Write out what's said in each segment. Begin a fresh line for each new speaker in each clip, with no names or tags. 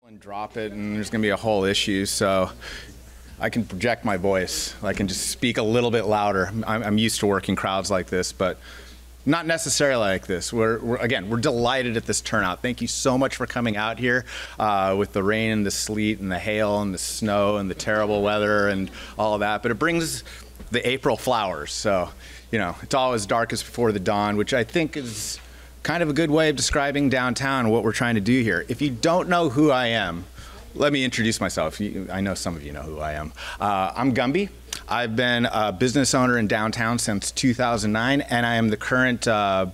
and drop it, and there's going to be a whole issue, so I can project my voice. I can just speak a little bit louder. I'm used to working crowds like this, but not necessarily like this. We're delighted at this turnout. Thank you so much for coming out here with the rain and the sleet and the hail and the snow and the terrible weather and all of that, but it brings the April flowers. So, you know, it's always darkest before the dawn, which I think is kind of a good way of describing downtown and what we're trying to do here. If you don't know who I am, let me introduce myself. I know some of you know who I am. I'm Gumby. I've been a business owner in downtown since 2009, and I am the current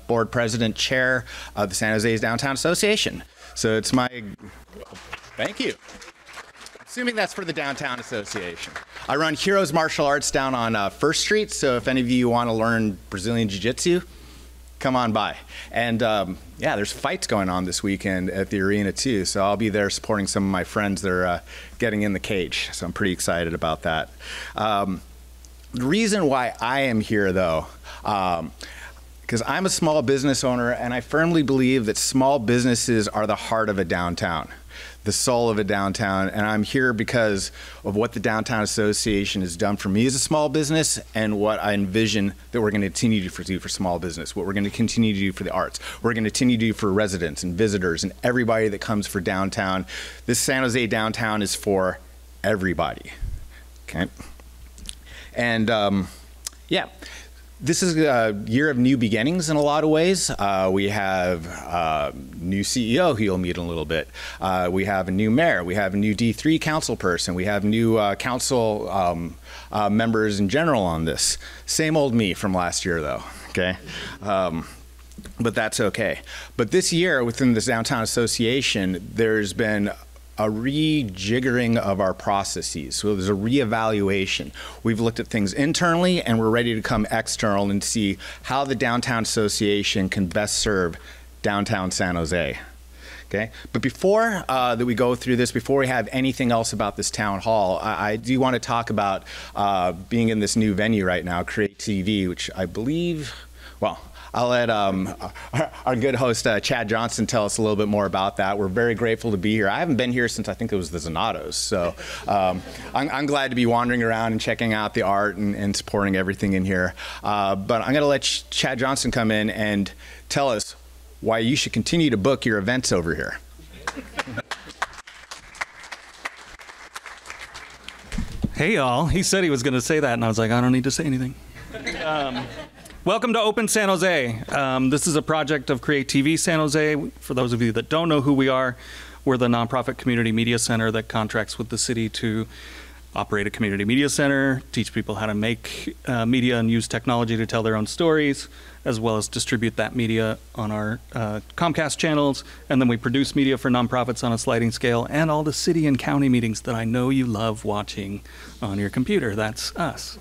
board president chair of the San Jose's Downtown Association. So it's my, thank you. Assuming that's for the Downtown Association. I run Heroes Martial Arts down on 1st Street, so if any of you want to learn Brazilian Jiu-Jitsu, come on by. And yeah, there's fights going on this weekend at the arena too, so I'll be there supporting some of my friends that are getting in the cage, so I'm pretty excited about that. The reason why I am here though, because I'm a small business owner and I firmly believe that small businesses are the heart of a downtown, the soul of a downtown, and I'm here because of what the Downtown Association has done for me as a small business and what I envision that we're going to continue to do for small business, what we're going to continue to do for the arts, we're going to continue to do for residents and visitors and everybody that comes for downtown. This San Jose downtown is for everybody, okay? And yeah. This is a year of new beginnings in a lot of ways. We have a new CEO who you'll meet in a little bit. We have a new mayor. We have a new D3 council person. We have new council members in general on this. Same old me from last year though, okay? But that's okay. But this year within this Downtown Association, there's been a rejiggering of our processes. So there's a reevaluation. We've looked at things internally and we're ready to come external and see how the Downtown Association can best serve downtown San Jose. Okay, but before that we go through this, before we have anything else about this town hall, I do want to talk about being in this new venue right now, Create TV, which I believe, well, I'll let our good host, Chad Johnson, tell us a little bit more about that. We're very grateful to be here. I haven't been here since I think it was the Zanatos, so I'm glad to be wandering around and checking out the art and supporting everything in here. But I'm going to let Chad Johnson come in and tell us why you should continue to book your events over here.
Hey, y'all. He said he was going to say that, and I was like, I don't need to say anything. Welcome to Open San Jose. This is a project of Create TV San Jose. For those of you that don't know who we are, we're the nonprofit community media center that contracts with the city to operate a community media center, teach people how to make media and use technology to tell their own stories, as well as distribute that media on our Comcast channels. And then we produce media for nonprofits on a sliding scale and all the city and county meetings that I know you love watching on your computer. That's us.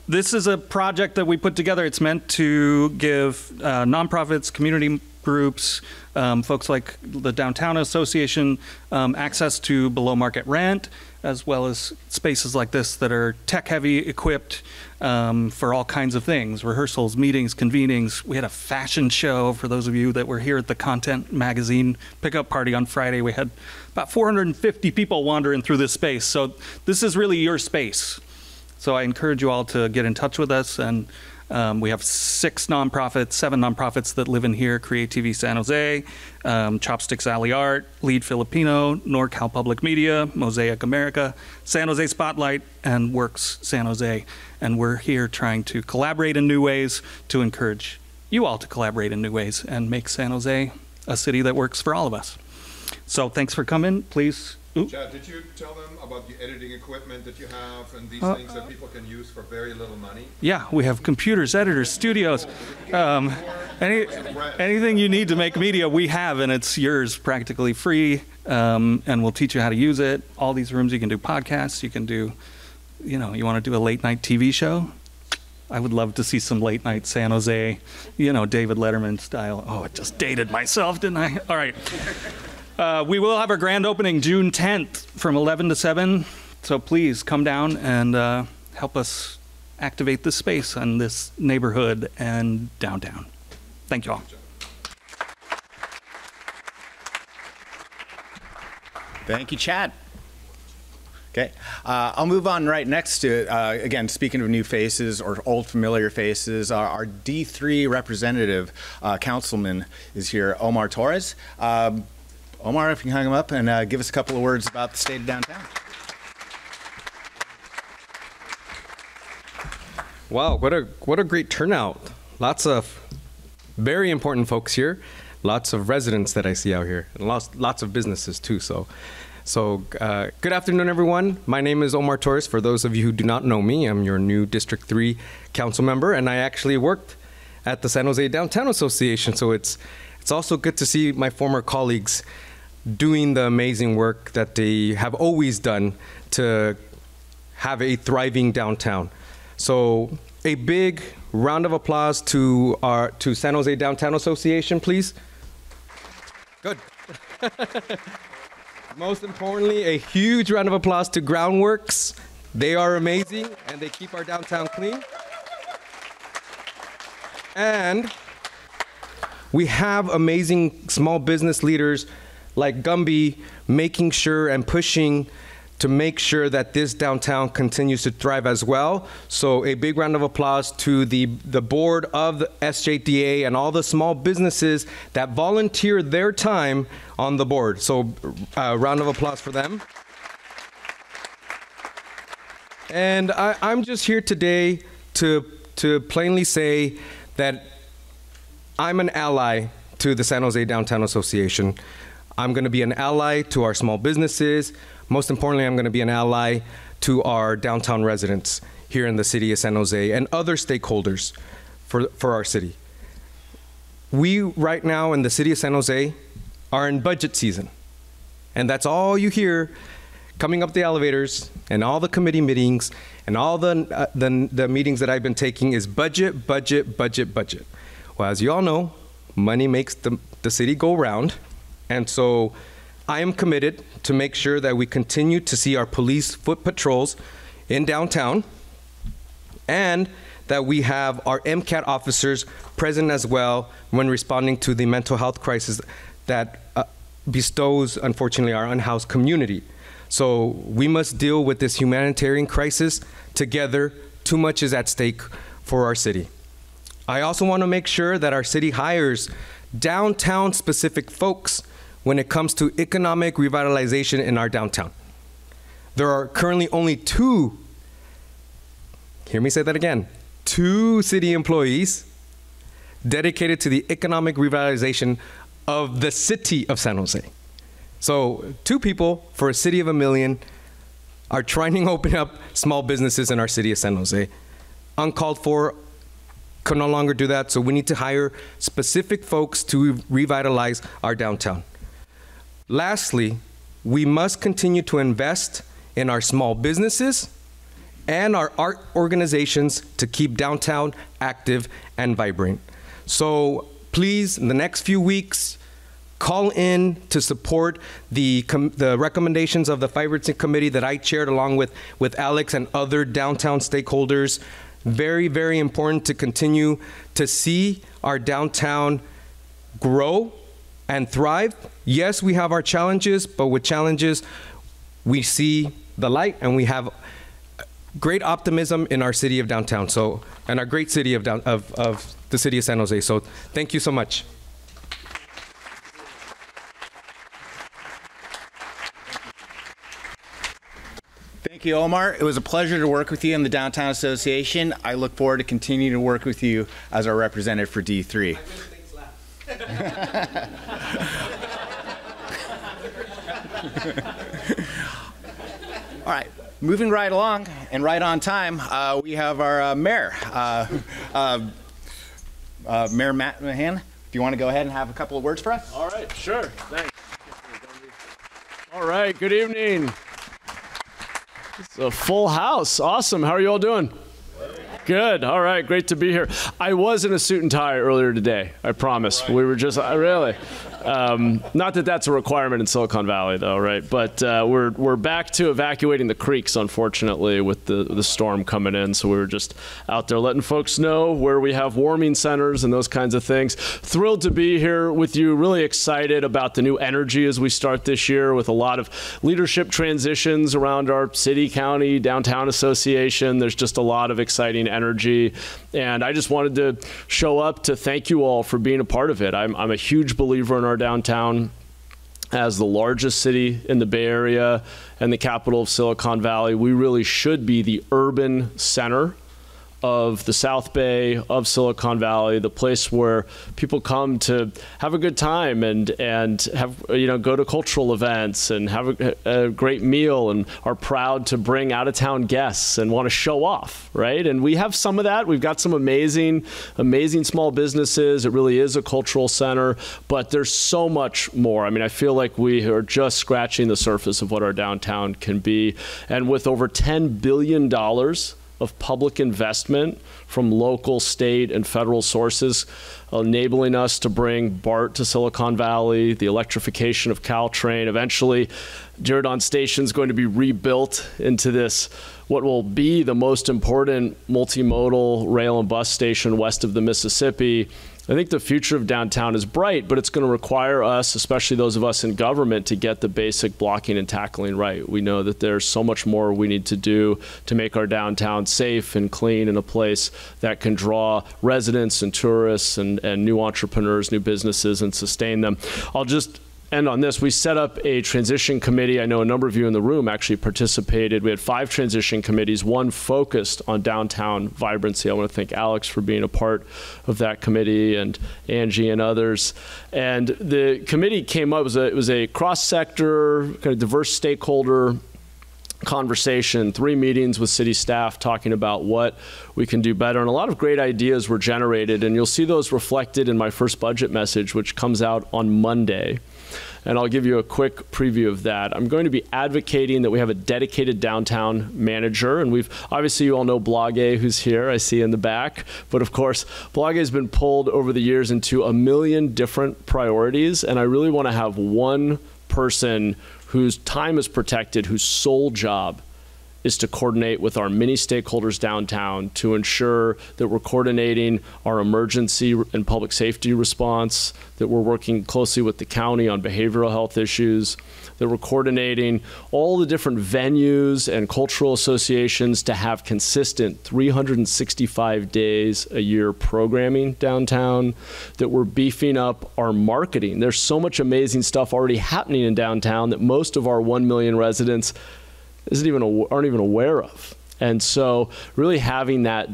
This is a project that we put together. It's meant to give nonprofits, community groups, folks like the Downtown Association access to below market rent, as well as spaces like this that are tech heavy, equipped for all kinds of things, rehearsals, meetings, convenings. We had a fashion show for those of you that were here at the Content Magazine pickup party on Friday. We had about 450 people wandering through this space. So this is really your space. So I encourage you all to get in touch with us, and we have 7 nonprofits that live in here: Create TV San Jose, Chopsticks Alley Art, Lead Filipino, NorCal Public Media, Mosaic America, San Jose Spotlight, and Works San Jose. And we're here trying to collaborate in new ways to encourage you all to collaborate in new ways and make San Jose a city that works for all of us. So thanks for coming. Please. Ooh.
Chad, did you tell them about the editing equipment that you have and these things that people can use for very little money?
Yeah, we have computers, editors, studios. Anything you need to make media, we have, and it's yours practically free, and we'll teach you how to use it. All these rooms, you can do podcasts, you can do, you know, you want to do a late night TV show? I would love to see some late night San Jose, you know, David Letterman style. Oh, it just dated myself, didn't I? All right. We will have our grand opening June 10th from 11 to 7. So please come down and help us activate this space and this neighborhood and downtown. Thank you all.
Thank you, Chad. Okay, I'll move on right next to it. Again, speaking of new faces or old familiar faces, our D3 representative, councilman, is here, Omar Torres. Omar, if you can hang him up and give us a couple of words about the state of downtown.
Wow, what a great turnout. Lots of very important folks here. Lots of residents that I see out here, and lots of businesses too. So good afternoon, everyone. My name is Omar Torres. For those of you who do not know me, I'm your new District 3 council member, and I actually worked at the San Jose Downtown Association. So it's also good to see my former colleagues doing the amazing work that they have always done to have a thriving downtown. So a big round of applause to San Jose Downtown Association, please. Good. Most importantly, a huge round of applause to Groundworks. They are amazing, and they keep our downtown clean. And we have amazing small business leaders like Gumby making sure and pushing to make sure that this downtown continues to thrive as well. So a big round of applause to the board of the SJDA and all the small businesses that volunteer their time on the board. So a round of applause for them. And I'm just here today to plainly say that I'm an ally to the San Jose Downtown Association. I'm going to be an ally to our small businesses. Most importantly, I'm going to be an ally to our downtown residents here in the city of San Jose and other stakeholders for our city. We, right now in the city of San Jose, are in budget season. And that's all you hear coming up the elevators and all the committee meetings and all the meetings that I've been taking is budget, budget, budget, budget. Well, as you all know, money makes the city go round. And so I am committed to make sure that we continue to see our police foot patrols in downtown and that we have our MCAT officers present as well when responding to the mental health crisis that bestows, unfortunately, our unhoused community. So we must deal with this humanitarian crisis together. Too much is at stake for our city. I also want to make sure that our city hires downtown-specific folks when it comes to economic revitalization in our downtown. There are currently only two, hear me say that again, 2 city employees dedicated to the economic revitalization of the city of San Jose. So 2 people for a city of 1 million are trying to open up small businesses in our city of San Jose. Uncalled for, can no longer do that, so we need to hire specific folks to revitalize our downtown. Lastly, we must continue to invest in our small businesses and our art organizations to keep downtown active and vibrant. So please, in the next few weeks, call in to support the recommendations of the Vibrancy Committee that I chaired along with Alex and other downtown stakeholders. Very, very important to continue to see our downtown grow and thrive. Yes, we have our challenges, but with challenges, we see the light and we have great optimism in our city of downtown. So, and our great city of the city of San Jose. So thank you so much.
Thank you, Omar. It was a pleasure to work with you in the Downtown Association. I look forward to continuing to work with you as our representative for D3. All right, moving right along and right on time, we have our mayor, Mayor Mahan. Do you want to go ahead and have a couple of words for us?
All right, sure, thanks. All right, good evening. It's a full house. Awesome. How are you all doing? Good. All right. Great to be here. I was in a suit and tie earlier today. I promise. We were just really. Not that that's a requirement in Silicon Valley, though, right? But we're back to evacuating the creeks, unfortunately, with the storm coming in. So we were just out there letting folks know where we have warming centers and those kinds of things. Thrilled to be here with you. Really excited about the new energy as we start this year with a lot of leadership transitions around our city, county, downtown association. There's just a lot of exciting energy. And I just wanted to show up to thank you all for being a part of it. I'm a huge believer in our downtown. As the largest city in the Bay Area and the capital of Silicon Valley, we really should be the urban center of the South Bay, of Silicon Valley, the place where people come to have a good time and have, go to cultural events and have a great meal and are proud to bring out-of-town guests and want to show off, right? And we have some of that. We've got some amazing small businesses. It really is a cultural center, but there's so much more. I mean, I feel like we are just scratching the surface of what our downtown can be. And with over $10 billion of public investment from local, state, and federal sources, enabling us to bring BART to Silicon Valley, the electrification of Caltrain. Eventually, Diridon Station is going to be rebuilt into this, what will be the most important multimodal rail and bus station west of the Mississippi. I think the future of downtown is bright, but it's going to require us, especially those of us in government, to get the basic blocking and tackling right. We know that there's so much more we need to do to make our downtown safe and clean and a place that can draw residents and tourists and new entrepreneurs, new businesses, and sustain them. I'll just end on this. We set up a transition committee. I know a number of you in the room actually participated. We had 5 transition committees, one focused on downtown vibrancy. I want to thank Alex for being a part of that committee, and Angie and others. And the committee came up, it was a cross-sector, kind of diverse stakeholder conversation, 3 meetings with city staff talking about what we can do better, and a lot of great ideas were generated, and you'll see those reflected in my first budget message, which comes out on Monday. And I'll give you a quick preview of that. I'm going to be advocating that we have a dedicated downtown manager, and obviously you all know Blage, who's here, I see in the back, but of course, Blage has been pulled over the years into a million different priorities, and I really want to have one person whose time is protected, whose sole job is to coordinate with our many stakeholders downtown to ensure that we're coordinating our emergency and public safety response, that we're working closely with the county on behavioral health issues, that we're coordinating all the different venues and cultural associations to have consistent 365 days a year programming downtown, that we're beefing up our marketing. There's so much amazing stuff already happening in downtown that most of our 1 million residents aren't even aware of. And so really having that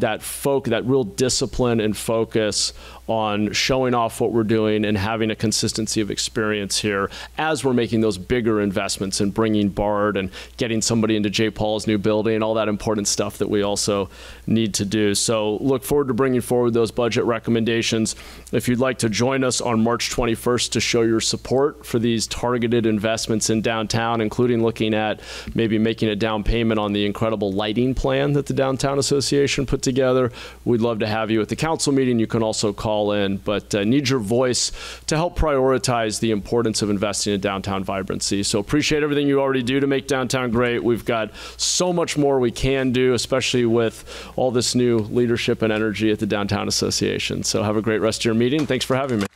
real discipline and focus on showing off what we're doing and having a consistency of experience here as we're making those bigger investments and bringing BART and getting somebody into J. Paul's new building and all that important stuff that we also need to do. So look forward to bringing forward those budget recommendations. If you'd like to join us on March 21st to show your support for these targeted investments in downtown, including looking at maybe making a down payment on the incredible lighting plan that the Downtown Association put together, we'd love to have you at the council meeting. You can also call in, but need your voice to help prioritize the importance of investing in downtown vibrancy. So appreciate everything you already do to make downtown great. We've got so much more we can do, especially with all this new leadership and energy at the Downtown Association. So have a great rest of your meeting. Thanks for having me.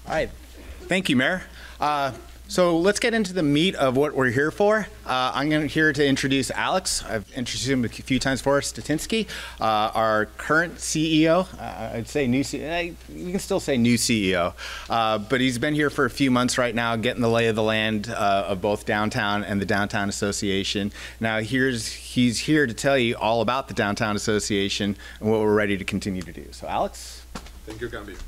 All right. Thank you, Mayor. So let's get into the meat of what we're here for. I'm here to introduce Alex. I've introduced him a few times for Stettinski, our current CEO. I'd say new CEO. You can still say new CEO. But he's been here for a few months right now, getting the lay of the land of both downtown and the Downtown Association. Now he's here to tell you all about the Downtown Association and what we're ready to continue to do. So Alex.
Thank you, Gambi.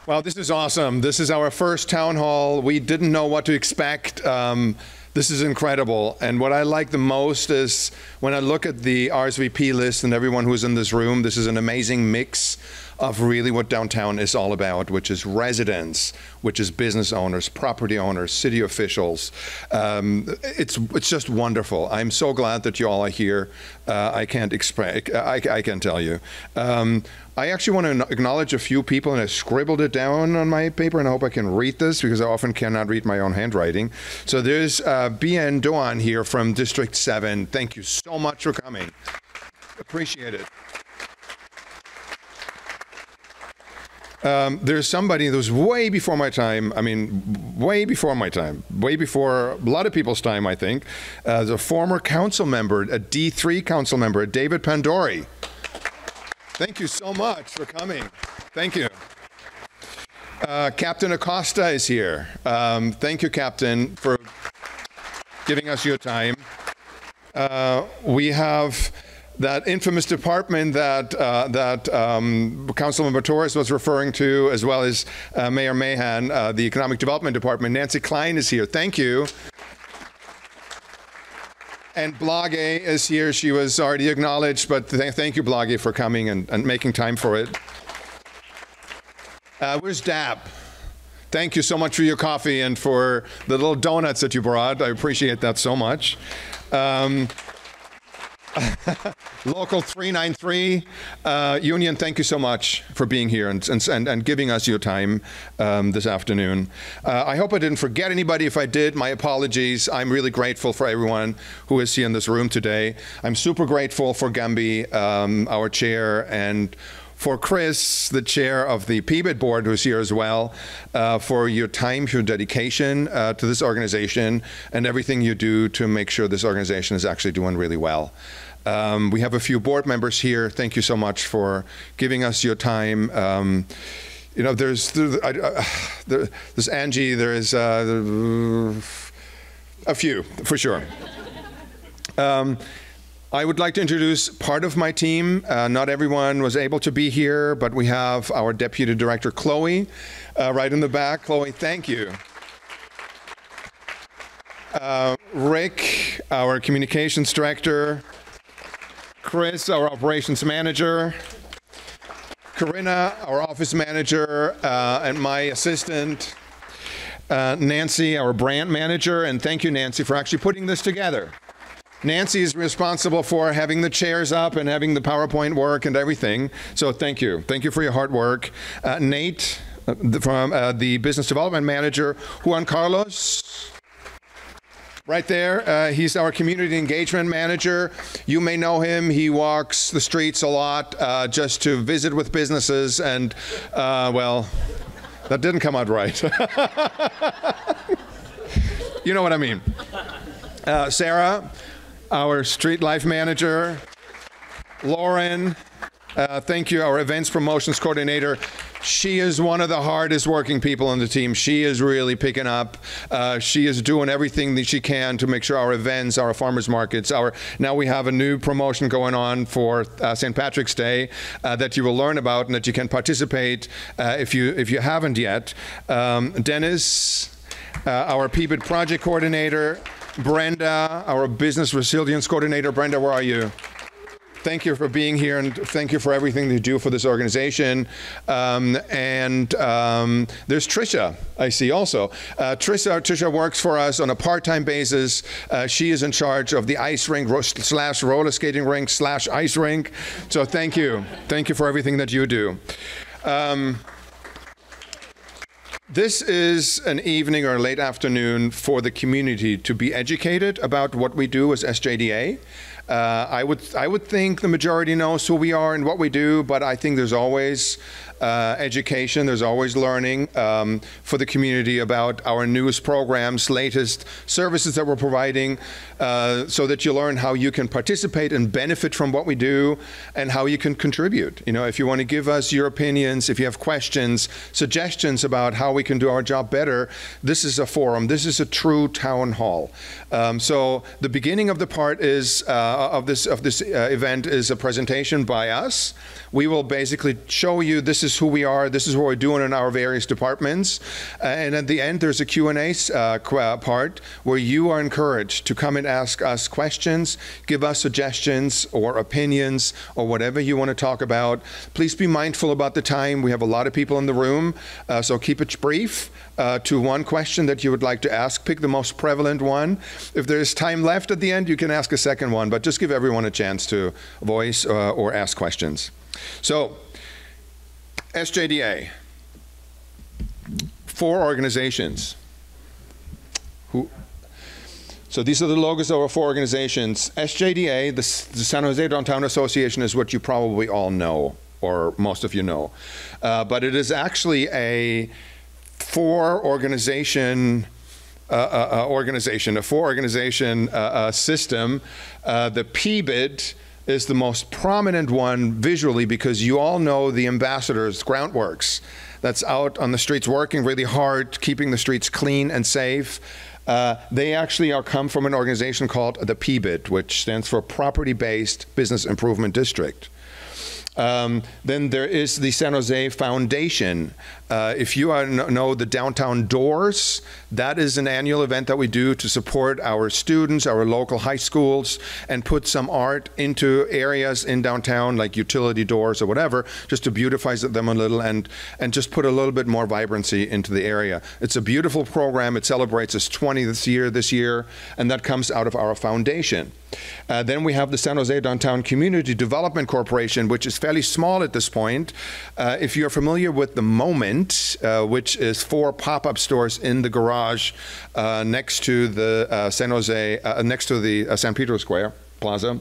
Well, this is awesome. This is our first town hall. We didn't know what to expect. This is incredible. And what I like the most is when I look at the RSVP list and everyone who's in this room, this is an amazing mix of really what downtown is all about, which is residents, which is business owners, property owners, city officials. It's just wonderful. I'm so glad that you all are here. I can't tell you. I actually want to acknowledge a few people, and I scribbled it down on my paper, and I hope I can read this because I often cannot read my own handwriting. So there's BN Doan here from District 7. Thank you so much for coming. Appreciate it. There's somebody that was way before my time. I mean, way before my time. Way before a lot of people's time, I think. The former council member, a D3 council member, David Pandori. Thank you so much for coming. Thank you. Captain Acosta is here. Thank you, Captain, for giving us your time. We have that infamous department that Councilmember Torres was referring to, as well as Mayor Mahan, the Economic Development Department. Nancy Klein is here. Thank you. And Blage is here. She was already acknowledged, but thank you, Blage, for coming and making time for it. Where's Dab? Thank you so much for your coffee and for the little donuts that you brought. I appreciate that so much. Local 393 Union, thank you so much for being here and giving us your time this afternoon. I hope I didn't forget anybody. If I did, my apologies. I'm really grateful for everyone who is here in this room today. I'm super grateful for Gambi, our chair, and for Chris, the chair of the PBIT board, who's here as well, for your time, your dedication to this organization, and everything you do to make sure this organization is actually doing really well. We have a few board members here. Thank you so much for giving us your time. You know, there's Angie, there's a few, for sure. I would like to introduce part of my team. Not everyone was able to be here, but we have our Deputy Director, Chloe, right in the back. Chloe, thank you. Rick, our Communications Director. Chris, our Operations Manager. Corinna, our Office Manager, and my assistant. Nancy, our Brand Manager, and thank you, Nancy, for actually putting this together. Nancy is responsible for having the chairs up and having the PowerPoint work and everything. So thank you. Thank you for your hard work. Nate, from the Business Development Manager. Juan Carlos, right there. He's our Community Engagement Manager. You may know him. He walks the streets a lot just to visit with businesses. And, well, that didn't come out right. You know what I mean. Sarah, our Street Life Manager. Lauren, thank you, our Events Promotions Coordinator. She is one of the hardest working people on the team. She is really picking up. She is doing everything that she can to make sure our events, our farmers markets, now we have a new promotion going on for St. Patrick's Day that you will learn about and that you can participate if you haven't yet. Dennis, our PBIT Project Coordinator. Brenda, our Business Resilience Coordinator. Brenda, where are you? Thank you for being here, and thank you for everything you do for this organization. And there's Trisha, I see also. Trisha works for us on a part-time basis. She is in charge of the ice rink / roller skating rink / ice rink. So thank you. Thank you for everything that you do. This is an evening or late afternoon for the community to be educated about what we do as SJDA. I would think the majority knows who we are and what we do, but I think there's always education, there's always learning for the community about our newest programs, latest services that we're providing, so that you learn how you can participate and benefit from what we do and how you can contribute. You know, if you want to give us your opinions, if you have questions, suggestions about how we can do our job better, this is a forum. This is a true town hall. So the beginning of the part is event is a presentation by us. We will basically show you this is who we are, this is what we're doing in our various departments, and at the end there's a Q&A part where you are encouraged to come and ask us questions, give us suggestions or opinions or whatever you want to talk about. Please be mindful about the time. We have a lot of people in the room, so keep it brief to one question that you would like to ask. Pick the most prevalent one. If there's time left at the end, you can ask a second one, but just give everyone a chance to voice or ask questions. So, SJDA, 4 organizations. So these are the logos of our 4 organizations. SJDA, the San Jose Downtown Association, is what you probably all know, or most of you know. But it is actually a 4-organization system. The PBID is the most prominent one visually because you all know the ambassadors, Groundworks, that's out on the streets working really hard, keeping the streets clean and safe. They actually come from an organization called the PBID, which stands for Property-Based Business Improvement District. Then there is the San Jose Foundation. If you know the Downtown Doors, that is an annual event that we do to support our students, our local high schools, and put some art into areas in downtown like utility doors or whatever, just to beautify them a little and just put a little bit more vibrancy into the area. It's a beautiful program. It celebrates its 20th this year, and that comes out of our foundation. Then we have the San Jose Downtown Community Development Corporation, which is fairly small at this point. If you're familiar with the Moment, which is 4 pop-up stores in the garage next to the next to the San Pedro Square Plaza.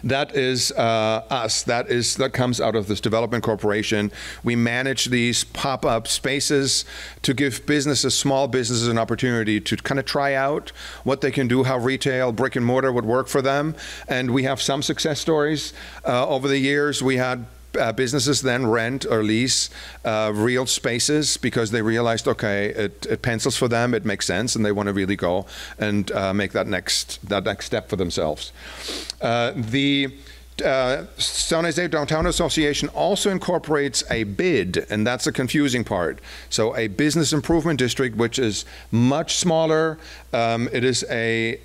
That is us. That comes out of this development corporation. We manage these pop-up spaces to give businesses, small businesses, an opportunity to kind of try out what they can do, how retail, brick and mortar would work for them. And we have some success stories. Over the years, we had businesses then rent or lease real spaces because they realized, okay, it pencils for them, it makes sense, and they want to really go and make that next step for themselves. The San Jose Downtown Association also incorporates a BID, and that's a confusing part. So a business improvement district, which is much smaller. It is a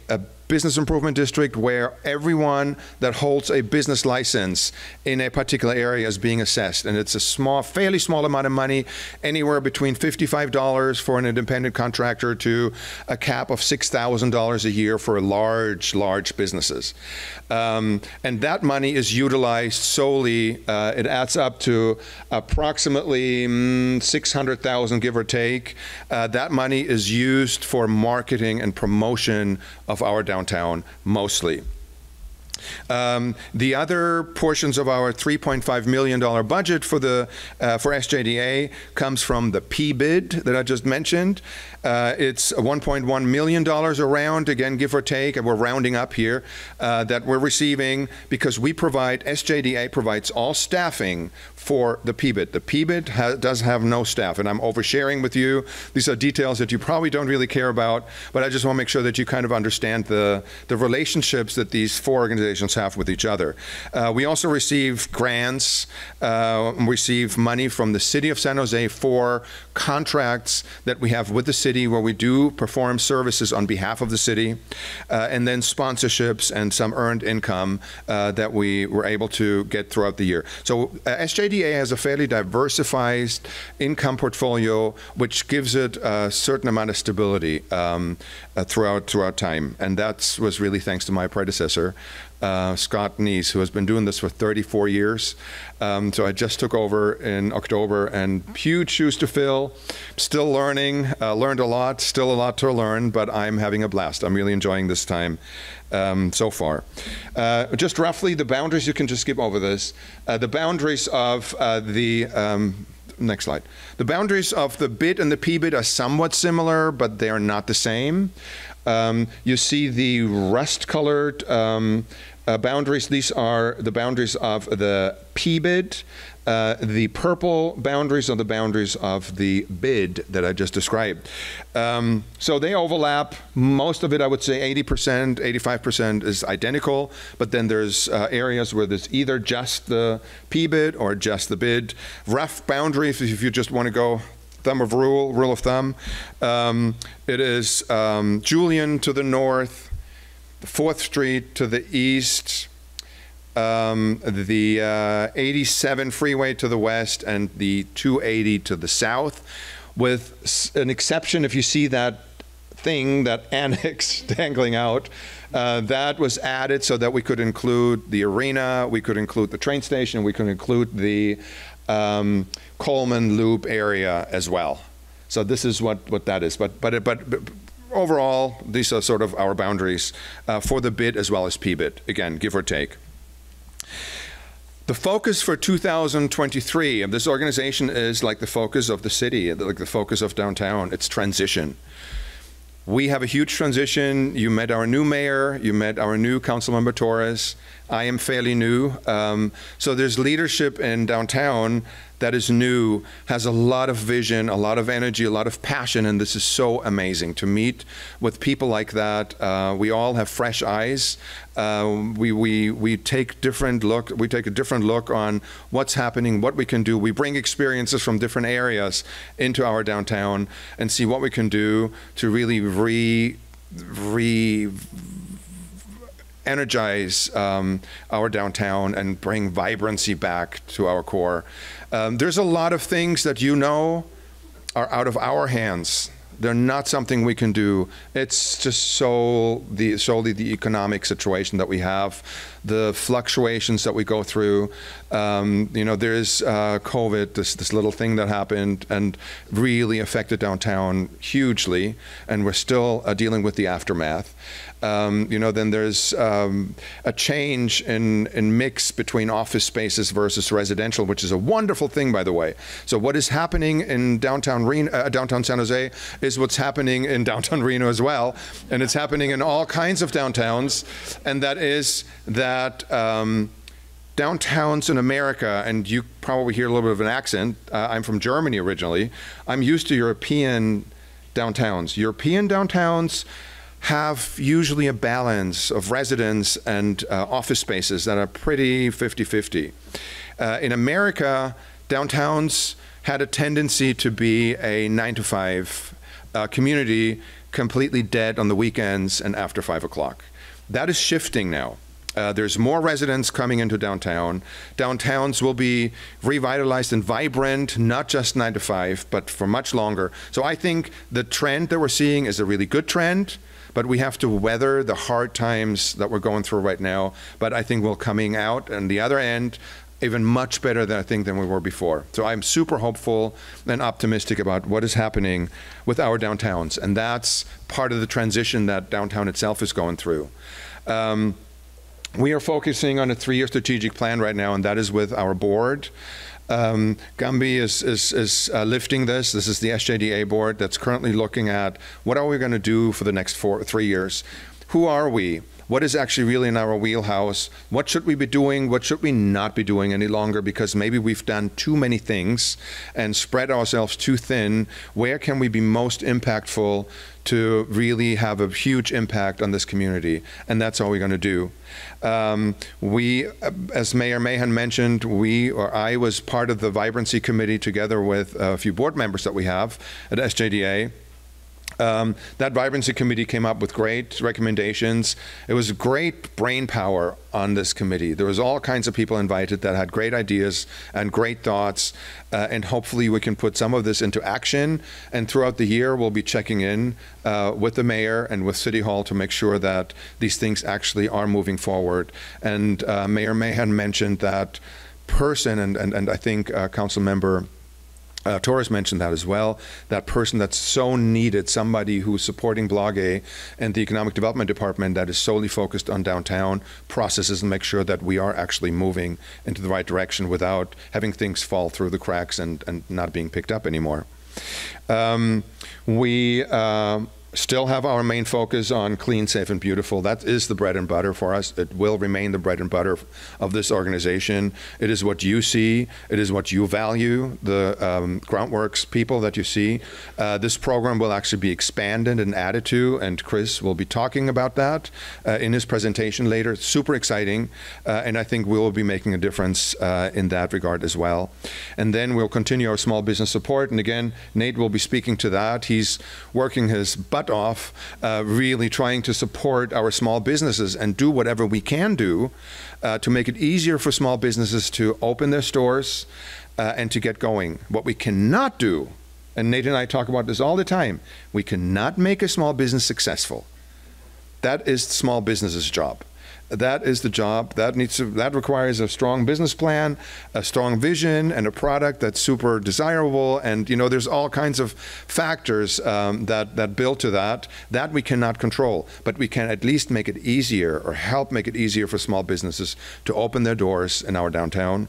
business improvement district where everyone that holds a business license in a particular area is being assessed, and it's a fairly small amount of money, anywhere between $55 for an independent contractor to a cap of $6,000 a year for large businesses. And that money is utilized solely, it adds up to approximately $600,000, give or take. That money is used for marketing and promotion of our downtown mostly. The other portions of our $3.5 million budget for SJDA comes from the PBID that I just mentioned. It's $1.1 million around, again, give or take, and we're rounding up here, that we're receiving because SJDA provides all staffing for the PBID. The PBID does have no staff, and I'm oversharing with you. These are details that you probably don't really care about, but I just want to make sure that you kind of understand the relationships that these 4 organizations have with each other. We also receive grants, receive money from the City of San Jose for contracts that we have with the city where we do perform services on behalf of the city, and then sponsorships and some earned income that we were able to get throughout the year. So SJDA has a fairly diversified income portfolio, which gives it a certain amount of stability throughout time, and that was really thanks to my predecessor, Scott Neese, who has been doing this for 34 years. So I just took over in October, and huge shoes to fill. Still learning, learned a lot, still a lot to learn, but I'm having a blast. I'm really enjoying this time so far. Just roughly the boundaries, you can just skip over this. The boundaries of next slide. The boundaries of the BID and the PBID are somewhat similar, but they are not the same. You see the rust-colored boundaries. These are the boundaries of the P-bid. The purple boundaries are the boundaries of the bid that I just described. So they overlap. Most of it, I would say 80%, 85% is identical, but then there's areas where there's either just the P-bid or just the bid. Rough boundaries, if you just want to go rule of thumb, it is Julian to the north, 4th Street to the east, the 87 freeway to the west, and the 280 to the south, with an exception. If you see that thing, that annex dangling out, that was added so that we could include the arena, we could include the train station, we could include the Coleman Loop area as well. So this is what that is. But overall, these are sort of our boundaries for the bid as well as P-bid, again, give or take. The focus for 2023 of this organization is like the focus of the city, like the focus of downtown. It's transition. We have a huge transition. You met our new mayor. You met our new Councilmember Torres. I am fairly new. So there's leadership in downtown that is new, has a lot of vision, a lot of energy, a lot of passion, and this is so amazing to meet with people like that. We all have fresh eyes. We take a different look on what's happening, what we can do. We bring experiences from different areas into our downtown and see what we can do to really energize our downtown and bring vibrancy back to our core. There's a lot of things that are out of our hands. They're not something we can do. It's just solely the economic situation that we have, the fluctuations that we go through. There's COVID, this little thing that happened and really affected downtown hugely, and we're still dealing with the aftermath. Then there's a change in mix between office spaces versus residential, which is a wonderful thing, by the way. So what is happening in downtown San Jose is what's happening in downtown Reno as well, and it's happening in all kinds of downtowns, and that is that downtowns in America, and you probably hear a little bit of an accent. I'm from Germany originally. I'm used to European downtowns. European downtowns have usually a balance of residents and office spaces that are pretty 50-50. In America, downtowns had a tendency to be a 9-to-5 community, completely dead on the weekends and after 5 o'clock. That is shifting now. There's more residents coming into downtown. Downtowns will be revitalized and vibrant, not just 9 to 5, but for much longer. So I think the trend that we're seeing is a really good trend, but we have to weather the hard times that we're going through right now. But I think we're coming out on the other end even much better than we were before. So I'm super hopeful and optimistic about what is happening with our downtowns. And that's part of the transition that downtown itself is going through. We are focusing on a 3-year strategic plan right now, and that is with our board. Gumby is lifting this. This is the SJDA board that's currently looking at what are we going to do for the next 3 years. Who are we? What is actually really in our wheelhouse? What should we be doing? What should we not be doing any longer? Because maybe we've done too many things and spread ourselves too thin. Where can we be most impactful to really have a huge impact on this community? And that's all we're going to do. We, as Mayor Mahan mentioned, I was part of the Vibrancy Committee together with a few board members that we have at SJDA. That Vibrancy Committee came up with great recommendations. It was great brain power on this committee. There was all kinds of people invited that had great ideas and great thoughts, and hopefully we can put some of this into action. And throughout the year, we'll be checking in with the mayor and with City Hall to make sure that these things actually are moving forward. And Mayor Mahan mentioned that person, and I think Councilmember Torres mentioned that as well, that person that's so needed, somebody who's supporting Block A and the Economic Development Department that is solely focused on downtown processes and make sure that we are actually moving into the right direction without having things fall through the cracks and not being picked up anymore. We still have our main focus on clean, safe, and beautiful. That is the bread and butter for us. It will remain the bread and butter of this organization. It is what you see. It is what you value, the Groundworks people that you see. This program will actually be expanded and added to, and Chris will be talking about that in his presentation later. It's super exciting, and I think we will be making a difference in that regard as well. And then we'll continue our small business support. And again, Nate will be speaking to that. He's working his butt off, really trying to support our small businesses and do whatever we can do to make it easier for small businesses to open their stores and to get going. What we cannot do, and Nate and I talk about this all the time, we cannot make a small business successful. That is small business's job. That is the job that requires a strong business plan, a strong vision, and a product that's super desirable. And there's all kinds of factors that build to that we cannot control, but we can at least make it easier or help make it easier for small businesses to open their doors in our downtown.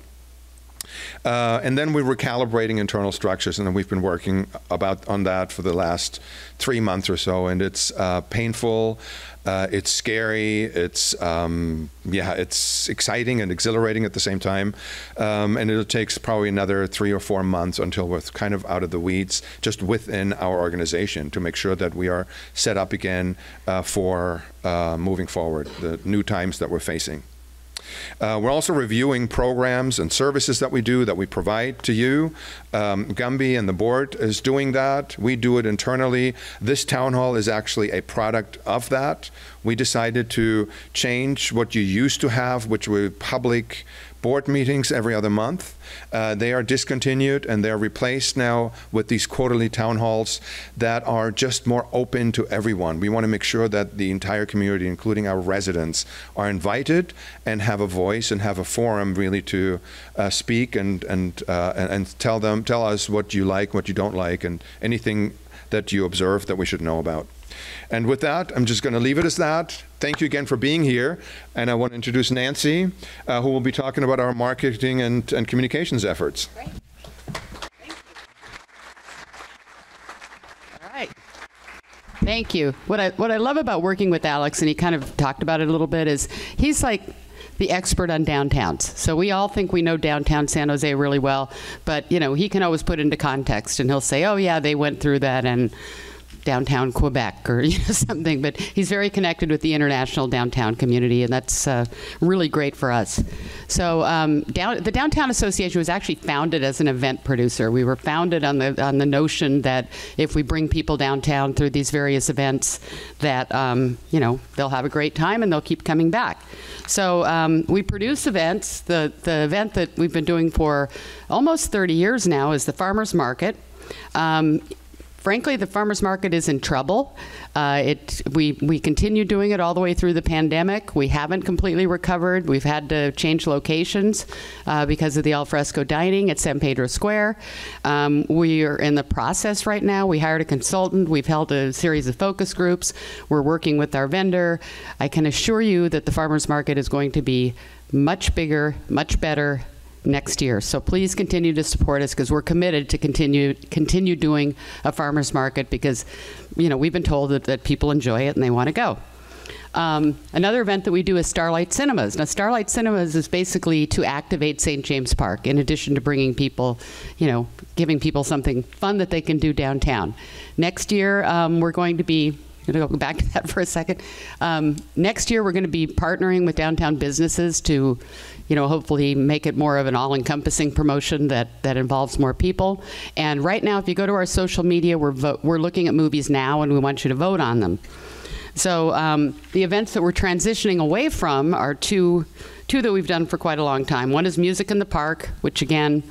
And then we're recalibrating internal structures, and we've been working on that for the last 3 months or so, and it's painful. It's scary. It's exciting and exhilarating at the same time. And it takes probably another 3 or 4 months until we're kind of out of the weeds just within our organization to make sure that we are set up again for moving forward, the new times that we're facing. We're also reviewing programs and services that we provide to you. Gumby and the board is doing that. We do it internally. This town hall is actually a product of that. We decided to change what you used to have, which were public board meetings every other month. They are discontinued, and they're replaced now with these quarterly town halls that are just more open to everyone. We want to make sure that the entire community, including our residents, are invited and have a voice and have a forum really to speak and tell us what you like, what you don't like, and anything that you observe that we should know about. And with that, I'm just going to leave it as that. Thank you again for being here. And I want to introduce Nancy, who will be talking about our marketing and communications efforts.
Great. Thank you. All right. Thank you. What I love about working with Alex, and he kind of talked about it a little bit, is he's like the expert on downtowns. So we all think we know downtown San Jose really well, but he can always put into context, and he'll say, oh yeah, they went through that in downtown Quebec or something, but he's very connected with the international downtown community, and that's really great for us. So the Downtown Association was actually founded as an event producer. We were founded on the notion that if we bring people downtown through these various events, that they'll have a great time and they'll keep coming back. So we produce events. The event that we've been doing for almost 30 years now is the Farmers Market. Frankly, the farmers market is in trouble. We continue doing it all the way through the pandemic. We haven't completely recovered. We've had to change locations because of the alfresco dining at San Pedro Square. We are in the process right now. We hired a consultant. We've held a series of focus groups. We're working with our vendor. I can assure you that the farmers market is going to be much bigger, much better next year. So please continue to support us, because we're committed to continue doing a farmers market, because we've been told that people enjoy it and they want to go. Another event that we do is Starlight Cinemas. Now, Starlight Cinemas is basically to activate St. James Park, in addition to bringing people, giving people something fun that they can do downtown. Next year, we're going to be go back to that for a second. Next year, we're going to be partnering with downtown businesses to hopefully make it more of an all-encompassing promotion that involves more people. And right now, if you go to our social media, we're looking at movies now, and we want you to vote on them. So the events that we're transitioning away from are two that we've done for quite a long time. One is Music in the Park, which again,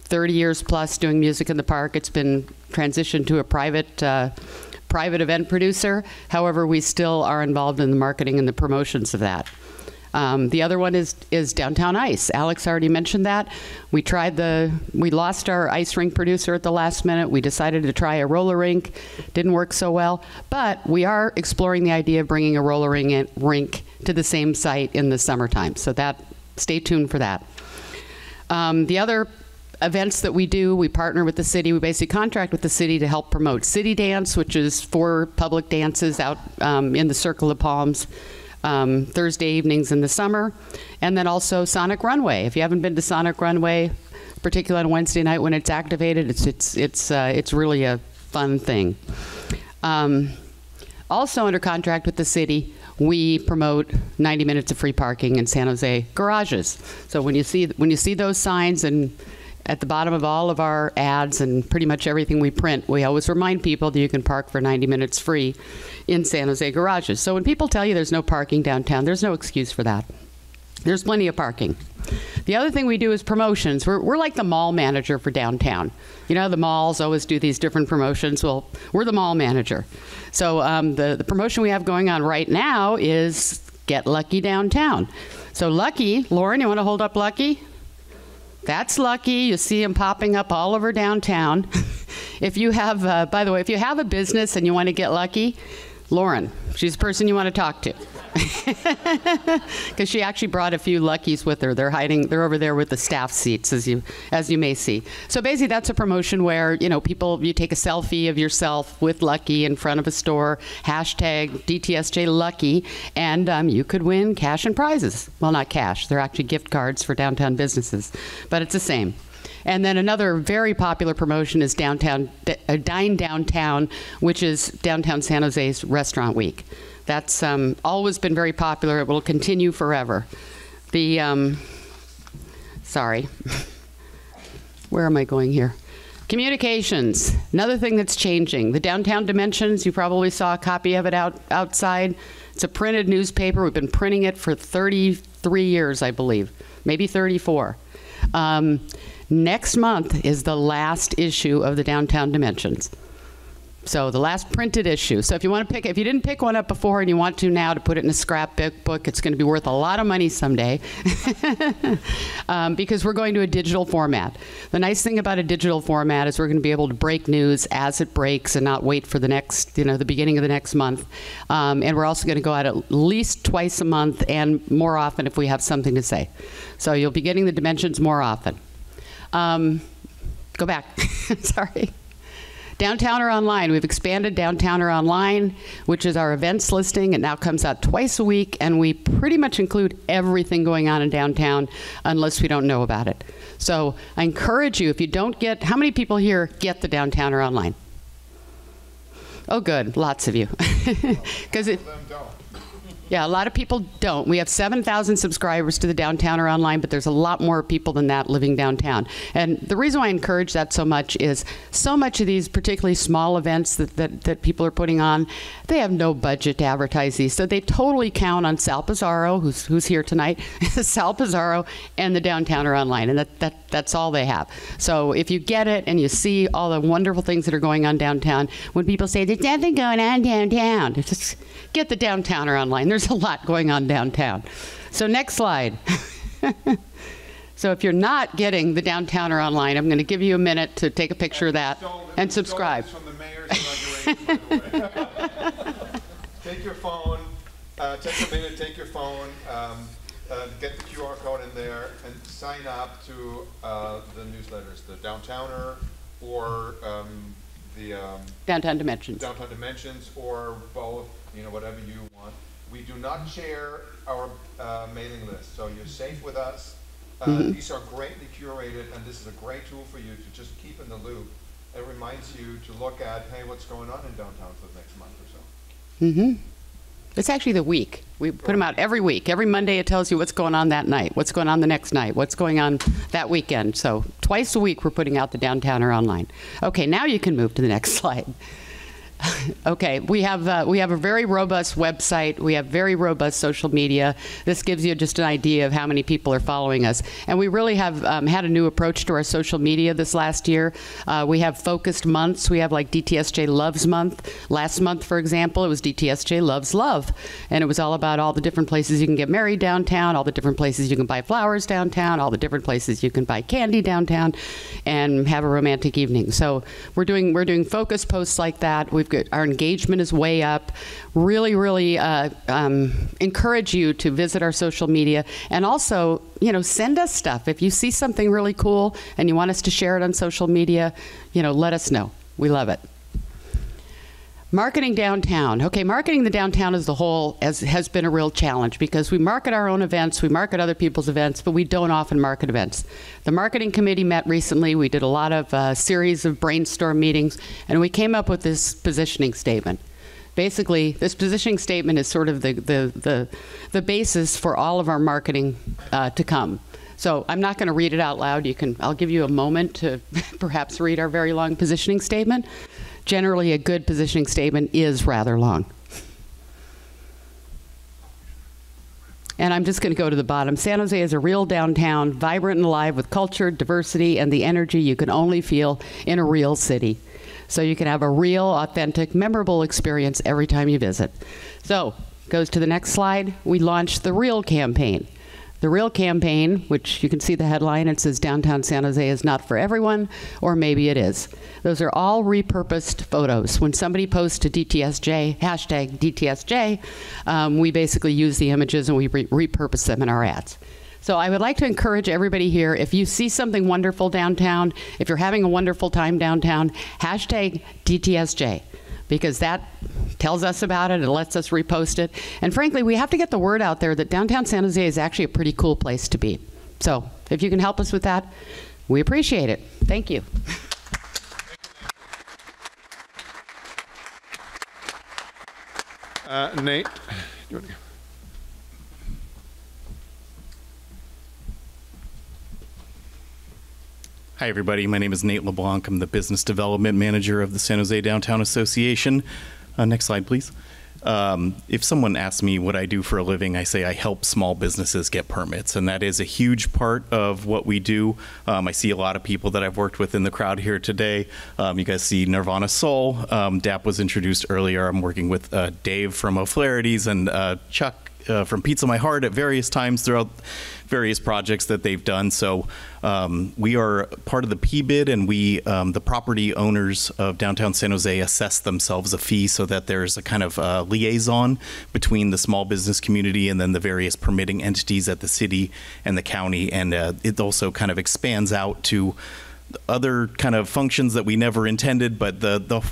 30 years plus doing Music in the Park. It's been transitioned to a private event producer. However, we still are involved in the marketing and the promotions of that. The other one is Downtown Ice. Alex already mentioned that. We lost our ice rink producer at the last minute. We decided to try a roller rink. Didn't work so well, but we are exploring the idea of bringing a roller rink to the same site in the summertime. So stay tuned for that. The other events that we do, we partner with the city. We basically contract with the city to help promote City Dance, which is 4 public dances out in the Circle of Palms Thursday evenings in the summer. And then also Sonic Runway. If you haven't been to Sonic Runway, particularly on Wednesday night when it's activated, it's really a fun thing. Also under contract with the city, we promote 90 minutes of free parking in San Jose garages. So when you see those signs and at the bottom of all of our ads and pretty much everything we print, we always remind people that you can park for 90 minutes free in San Jose garages. So when people tell you there's no parking downtown, there's no excuse for that. There's plenty of parking. The other thing we do is promotions. We're like the mall manager for downtown. You know, the malls always do these different promotions. Well, we're the mall manager. So the promotion we have going on right now is Get Lucky Downtown. So Lucky, Lauren, you want to hold up Lucky? That's Lucky. You see him popping up all over downtown. If you have, by the way, if you have a business and you want to get lucky, Lauren, she's the person you want to talk to. Because she actually brought a few Luckies with her. They're over there with the staff seats, as you may see. So basically that's a promotion where, you take a selfie of yourself with Lucky in front of a store, hashtag DTSJ Lucky, and you could win cash and prizes. Well, not cash. They're actually gift cards for downtown businesses, but it's the same. And then another very popular promotion is Dine Downtown, which is downtown San Jose's Restaurant Week. That's always been very popular. It will continue forever. Sorry, where am I going here? Communications, another thing that's changing. The Downtown Dimensions, you probably saw a copy of it outside. It's a printed newspaper. We've been printing it for 33 years, I believe, maybe 34. Next month is the last issue of the Downtown Dimensions. So the last printed issue. So if you didn't pick one up before and you want to now to put it in a scrapbook, it's going to be worth a lot of money someday because we're going to a digital format. The nice thing about a digital format is we're going to be able to break news as it breaks and not wait for the next, the beginning of the next month. And we're also going to go out at least twice a month and more often if we have something to say. So you'll be getting the Dimensions more often. Go back. Sorry. Downtowner Online. We've expanded Downtowner Online, which is our events listing. It now comes out twice a week, and we pretty much include everything going on in downtown unless we don't know about it. So I encourage you, if you don't get, how many people here get the Downtowner Online? Oh, good. Lots of you. Because yeah, a lot of people don't. We have 7,000 subscribers to the Downtowner Online, but there's a lot more people than that living downtown. And the reason why I encourage that so much is so much of these particularly small events that people are putting on, they have no budget to advertise these. So they totally count on Sal Pizarro, who's here tonight, Sal Pizarro, and the Downtowner Online. And that's all they have. So if you get it and you see all the wonderful things that are going on downtown, when people say, there's nothing going on downtown, just get the Downtowner Online. There's a lot going on downtown. So next slide. So if you're not getting the Downtowner Online, I'm going to give you a minute to take a picture of that and subscribe.
From the mayor's inauguration, by the way. Take your phone, take a minute, take your phone, get the QR code in there, and sign up to the newsletters, the Downtowner or the
Downtown Dimensions.
Downtown Dimensions, or both, whatever you want. We do not share our mailing list, so you're safe with us. These are greatly curated, and this is a great tool for you to just keep in the loop. It reminds you to look at, hey, what's going on in downtown for the next month or so.
It's actually the week. We put them out every week. Every Monday it tells you what's going on that night, what's going on the next night, what's going on that weekend. So twice a week we're putting out the Downtowner Online. Okay, now you can move to the next slide. Okay, we have a very robust website. We have very robust social media. This gives you just an idea of how many people are following us. And we really have had a new approach to our social media this last year. We have focused months. We have like DTSJ Loves Month. Last month, for example, it was DTSJ Loves Love. And it was all about all the different places you can get married downtown, all the different places you can buy flowers downtown, all the different places you can buy candy downtown, and have a romantic evening. So we're doing focus posts like that. We've our engagement is way up. Really, really encourage you to visit our social media, and also, send us stuff. If you see something really cool and you want us to share it on social media, let us know. We love it. Marketing downtown. Okay, marketing the downtown as a whole has been a real challenge because we market our own events, we market other people's events, but we don't often market events. The marketing committee met recently. We did a lot of series of brainstorm meetings, and we came up with this positioning statement. Basically, this positioning statement is sort of the basis for all of our marketing to come. So I'm not going to read it out loud. I'll give you a moment to perhaps read our very long positioning statement. Generally, a good positioning statement is rather long. And I'm just going to go to the bottom. San Jose is a real downtown, vibrant and alive with culture, diversity, and the energy you can only feel in a real city. So you can have a real, authentic, memorable experience every time you visit. So, goes to the next slide. We launched the REAL campaign. The REAL campaign, which you can see the headline, it says downtown San Jose is not for everyone, or maybe it is. Those are all repurposed photos. When somebody posts to DTSJ, hashtag DTSJ, we basically use the images and we repurpose them in our ads. So I would like to encourage everybody here, if you see something wonderful downtown, if you're having a wonderful time downtown, hashtag DTSJ. Because that tells us about it, it lets us repost it. And frankly, we have to get the word out there that downtown San Jose is actually a pretty cool place to be. So if you can help us with that, we appreciate it. Thank you.
Nate?
Hi, everybody. My name is Nate LeBlanc. I'm the Business Development Manager of the San Jose Downtown Association. Next slide, please. If someone asks me what I do for a living, I say I help small businesses get permits, and that is a huge part of what we do. I see a lot of people that I've worked with in the crowd here today. You guys see Nirvana Soul. DAP was introduced earlier. I'm working with Dave from O'Flaherty's and Chuck from Pizza My Heart at various times throughout various projects that they've done. So we are part of the PBID, and we, the property owners of downtown San Jose, assess themselves a fee so that there's a kind of liaison between the small business community and then the various permitting entities at the city and the county. And it also kind of expands out to other kind of functions that we never intended, but the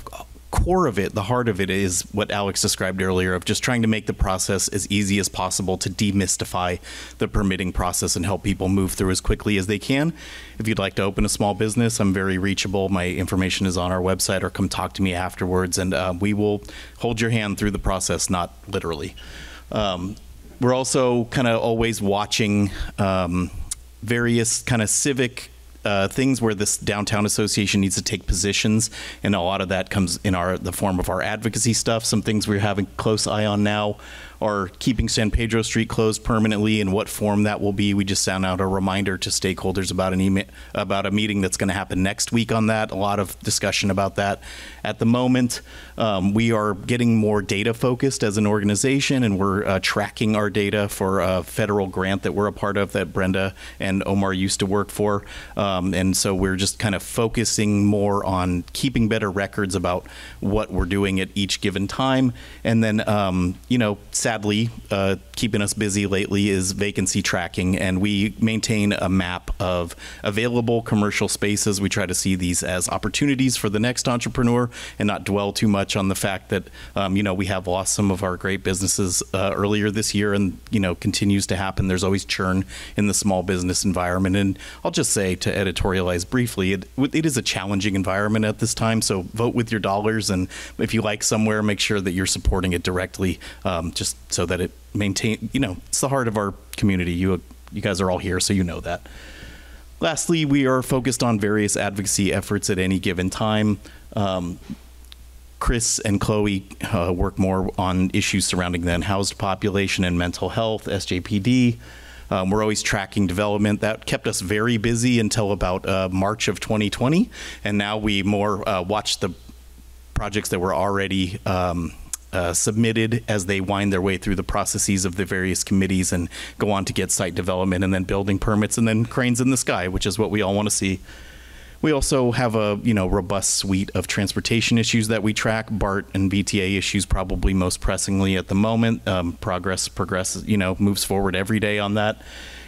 core of it, the heart of it, is what Alex described earlier, of just trying to make the process as easy as possible to demystify the permitting process and help people move through as quickly as they can. If you'd like to open a small business, I'm very reachable. My information is on our website, or come talk to me afterwards, and we will hold your hand through the process, not literally. We're also kind of always watching various kind of civic things where this downtown association needs to take positions, and a lot of that comes in the form of our advocacy stuff. Some things we're having close eye on now are keeping San Pedro Street closed permanently, and what form that will be. We just sent out a reminder to stakeholders about a meeting that's going to happen next week on that. A lot of discussion about that at the moment. We are getting more data focused as an organization, and we're tracking our data for a federal grant that we're a part of that Brenda and Omar used to work for. And so we're just kind of focusing more on keeping better records about what we're doing at each given time. And then, sadly, keeping us busy lately is vacancy tracking, and we maintain a map of available commercial spaces. We try to see these as opportunities for the next entrepreneur and not dwell too much on the fact that, we have lost some of our great businesses earlier this year, and, continues to happen. There's always churn in the small business environment. And I'll just say, to editorialize briefly, it is a challenging environment at this time, so vote with your dollars, and if you like somewhere, make sure that you're supporting it directly, just so that it maintain, it's the heart of our community. You guys are all here, so you know that. Lastly, we are focused on various advocacy efforts at any given time. Chris and Chloe work more on issues surrounding the unhoused population and mental health, SJPD. We're always tracking development. That kept us very busy until about March of 2020, and now we more watch the projects that were already submitted as they wind their way through the processes of the various committees and go on to get site development and then building permits and then cranes in the sky, which is what we all want to see. We also have a robust suite of transportation issues that we track. BART and VTA issues probably most pressingly at the moment. Progress moves forward every day on that.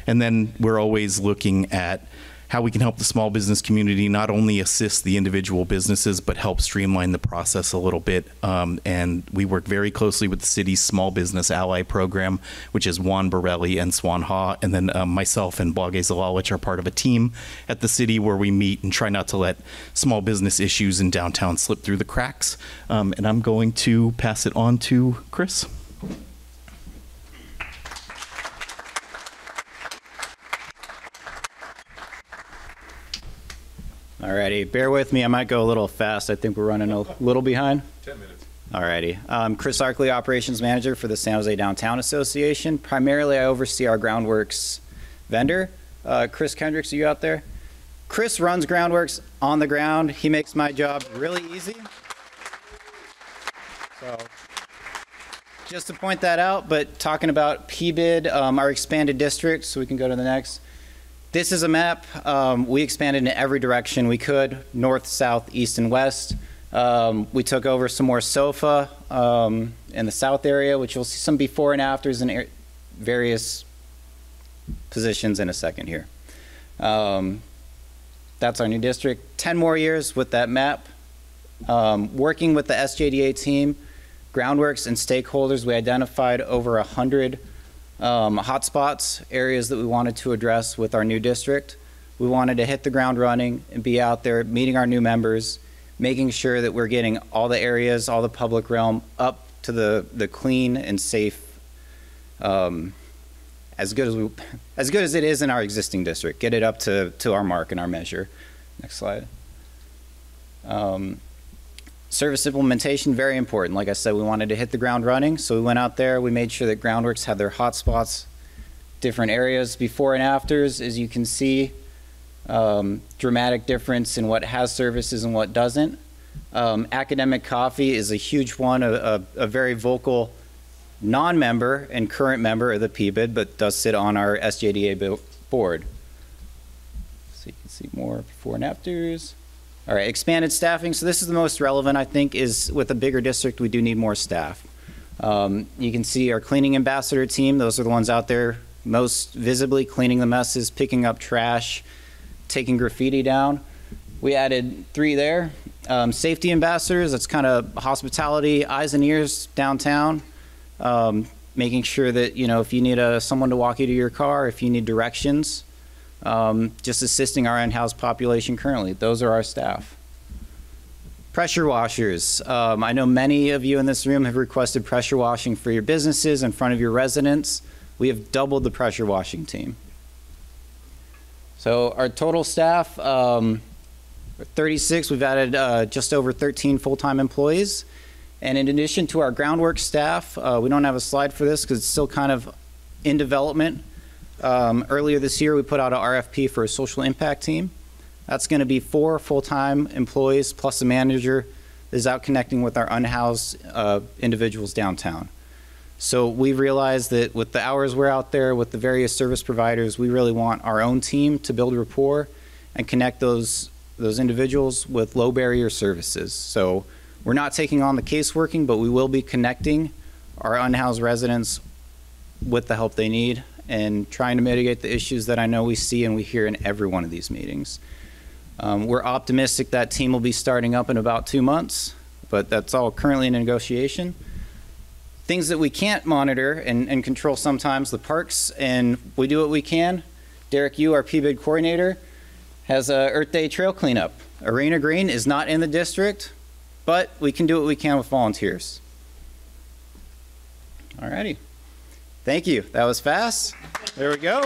And then we're always looking at how we can help the small business community not only assist the individual businesses, but help streamline the process a little bit. And we work very closely with the city's Small Business Ally Program, which is Juan Borelli and Swan Ha, and then myself and Blage Zalalwich are part of a team at the city where we meet and try not to let small business issues in downtown slip through the cracks. And I'm going to pass it on to Chris.
Alrighty, bear with me. I might go a little fast. I think we're running a little behind.
10 minutes.
Alrighty. I'm Chris Arkley, Operations Manager for the San Jose Downtown Association. Primarily, I oversee our Groundworks vendor. Chris Kendricks, are you out there? Chris runs Groundworks on the ground. He makes my job really easy. So, just to point that out, but talking about PBID, our expanded district, so we can go to the next. This is a map. We expanded in every direction we could, north, south, east, and west. We took over some more SOFA in the south area, which you'll see some before and afters in various positions in a second here. That's our new district. 10 more years with that map. Working with the SJDA team, Groundworks, and stakeholders, we identified over 100 hotspots, areas that we wanted to address with our new district. We wanted to hit the ground running and be out there meeting our new members, making sure that we're getting all the areas, all the public realm up to the clean and safe, as good as it is in our existing district. Get it up to our mark and our measure. Next slide. Service implementation, very important. Like I said, we wanted to hit the ground running, so we went out there, we made sure that Groundworks had their hotspots, different areas, before and afters. As you can see, dramatic difference in what has services and what doesn't. Academic Coffee is a huge one, a very vocal non-member and current member of the PBID, but does sit on our SJDA board. So you can see more before and afters. All right, expanded staffing. So this is the most relevant, I think, is with a bigger district, we do need more staff. You can see our cleaning ambassador team. Those are the ones out there most visibly cleaning the messes, picking up trash, taking graffiti down. We added 3 there. Safety ambassadors, that's kind of hospitality, eyes and ears downtown. Making sure that, if you need someone to walk you to your car, if you need directions, just assisting our in-house population currently. Those are our staff. Pressure washers. I know many of you in this room have requested pressure washing for your businesses in front of your residents. We have doubled the pressure washing team. So our total staff, 36, we've added just over 13 full-time employees. And in addition to our Groundwork staff, we don't have a slide for this because it's still kind of in development. Earlier this year, we put out an RFP for a social impact team. That's going to be 4 full-time employees plus a manager that is out connecting with our unhoused individuals downtown. So we realized that with the hours we're out there with the various service providers, we really want our own team to build rapport and connect those individuals with low barrier services. So we're not taking on the caseworking, but we will be connecting our unhoused residents with the help they need and trying to mitigate the issues that I know we see and we hear in every one of these meetings. We're optimistic that team will be starting up in about 2 months, but that's all currently in negotiation. Things that we can't monitor and control sometimes, the parks, and we do what we can. Derek Yu, our PBID coordinator, has a Earth Day trail cleanup. Arena Green is not in the district, but we can do what we can with volunteers. All righty. Thank you. That was fast. There we go.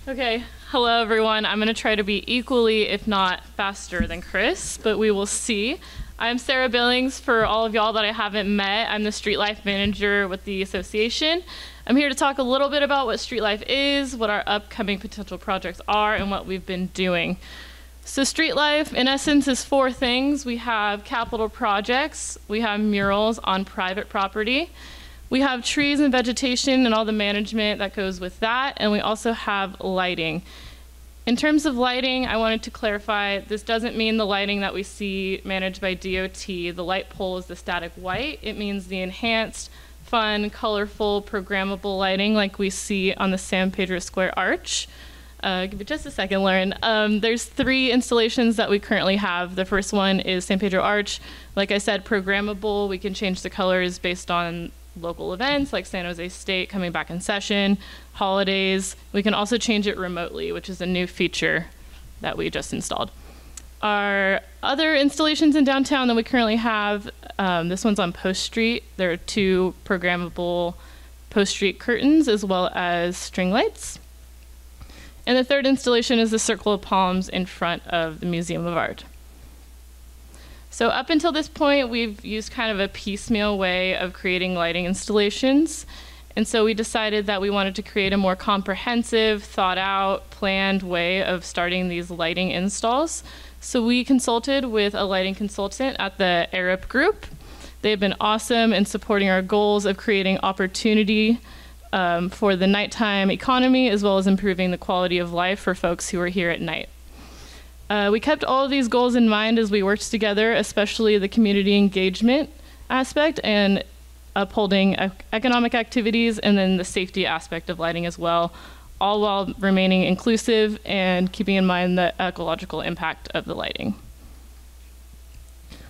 Okay. Hello, everyone. I'm going to try to be equally, if not faster than Chris, but we will see. I'm Sarah Billings. For all of y'all that I haven't met, I'm the Street Life Manager with the association. I'm here to talk a little bit about what Street Life is, what our upcoming potential projects are, and what we've been doing. So Street Life, in essence, is 4 things. We have capital projects, we have murals on private property, We have trees and vegetation and all the management that goes with that, and we also have lighting. In terms of lighting, I wanted to clarify, this doesn't mean the lighting that we see managed by DOT. The light pole is the static white. It means the enhanced, fun, colorful, programmable lighting like we see on the San Pedro Square Arch. Give me just a second, Lauren. There's 3 installations that we currently have. The first one is San Pedro Arch. Like I said, programmable. We can change the colors based on local events like San Jose State coming back in session, holidays. We can also change it remotely, which is a new feature that we just installed. Our other installations in downtown that we currently have, this one's on Post Street. There are 2 programmable Post Street curtains as well as string lights. And the third installation is the Circle of Palms in front of the Museum of Art. So up until this point, we've used kind of a piecemeal way of creating lighting installations. And so we decided that we wanted to create a more comprehensive, thought out, planned way of starting these lighting installs. So we consulted with a lighting consultant at the Arup Group. They've been awesome in supporting our goals of creating opportunity for the nighttime economy, as well as improving the quality of life for folks who are here at night. We kept all of these goals in mind as we worked together, especially the community engagement aspect and upholding economic activities, and then the safety aspect of lighting as well, all while remaining inclusive and keeping in mind the ecological impact of the lighting.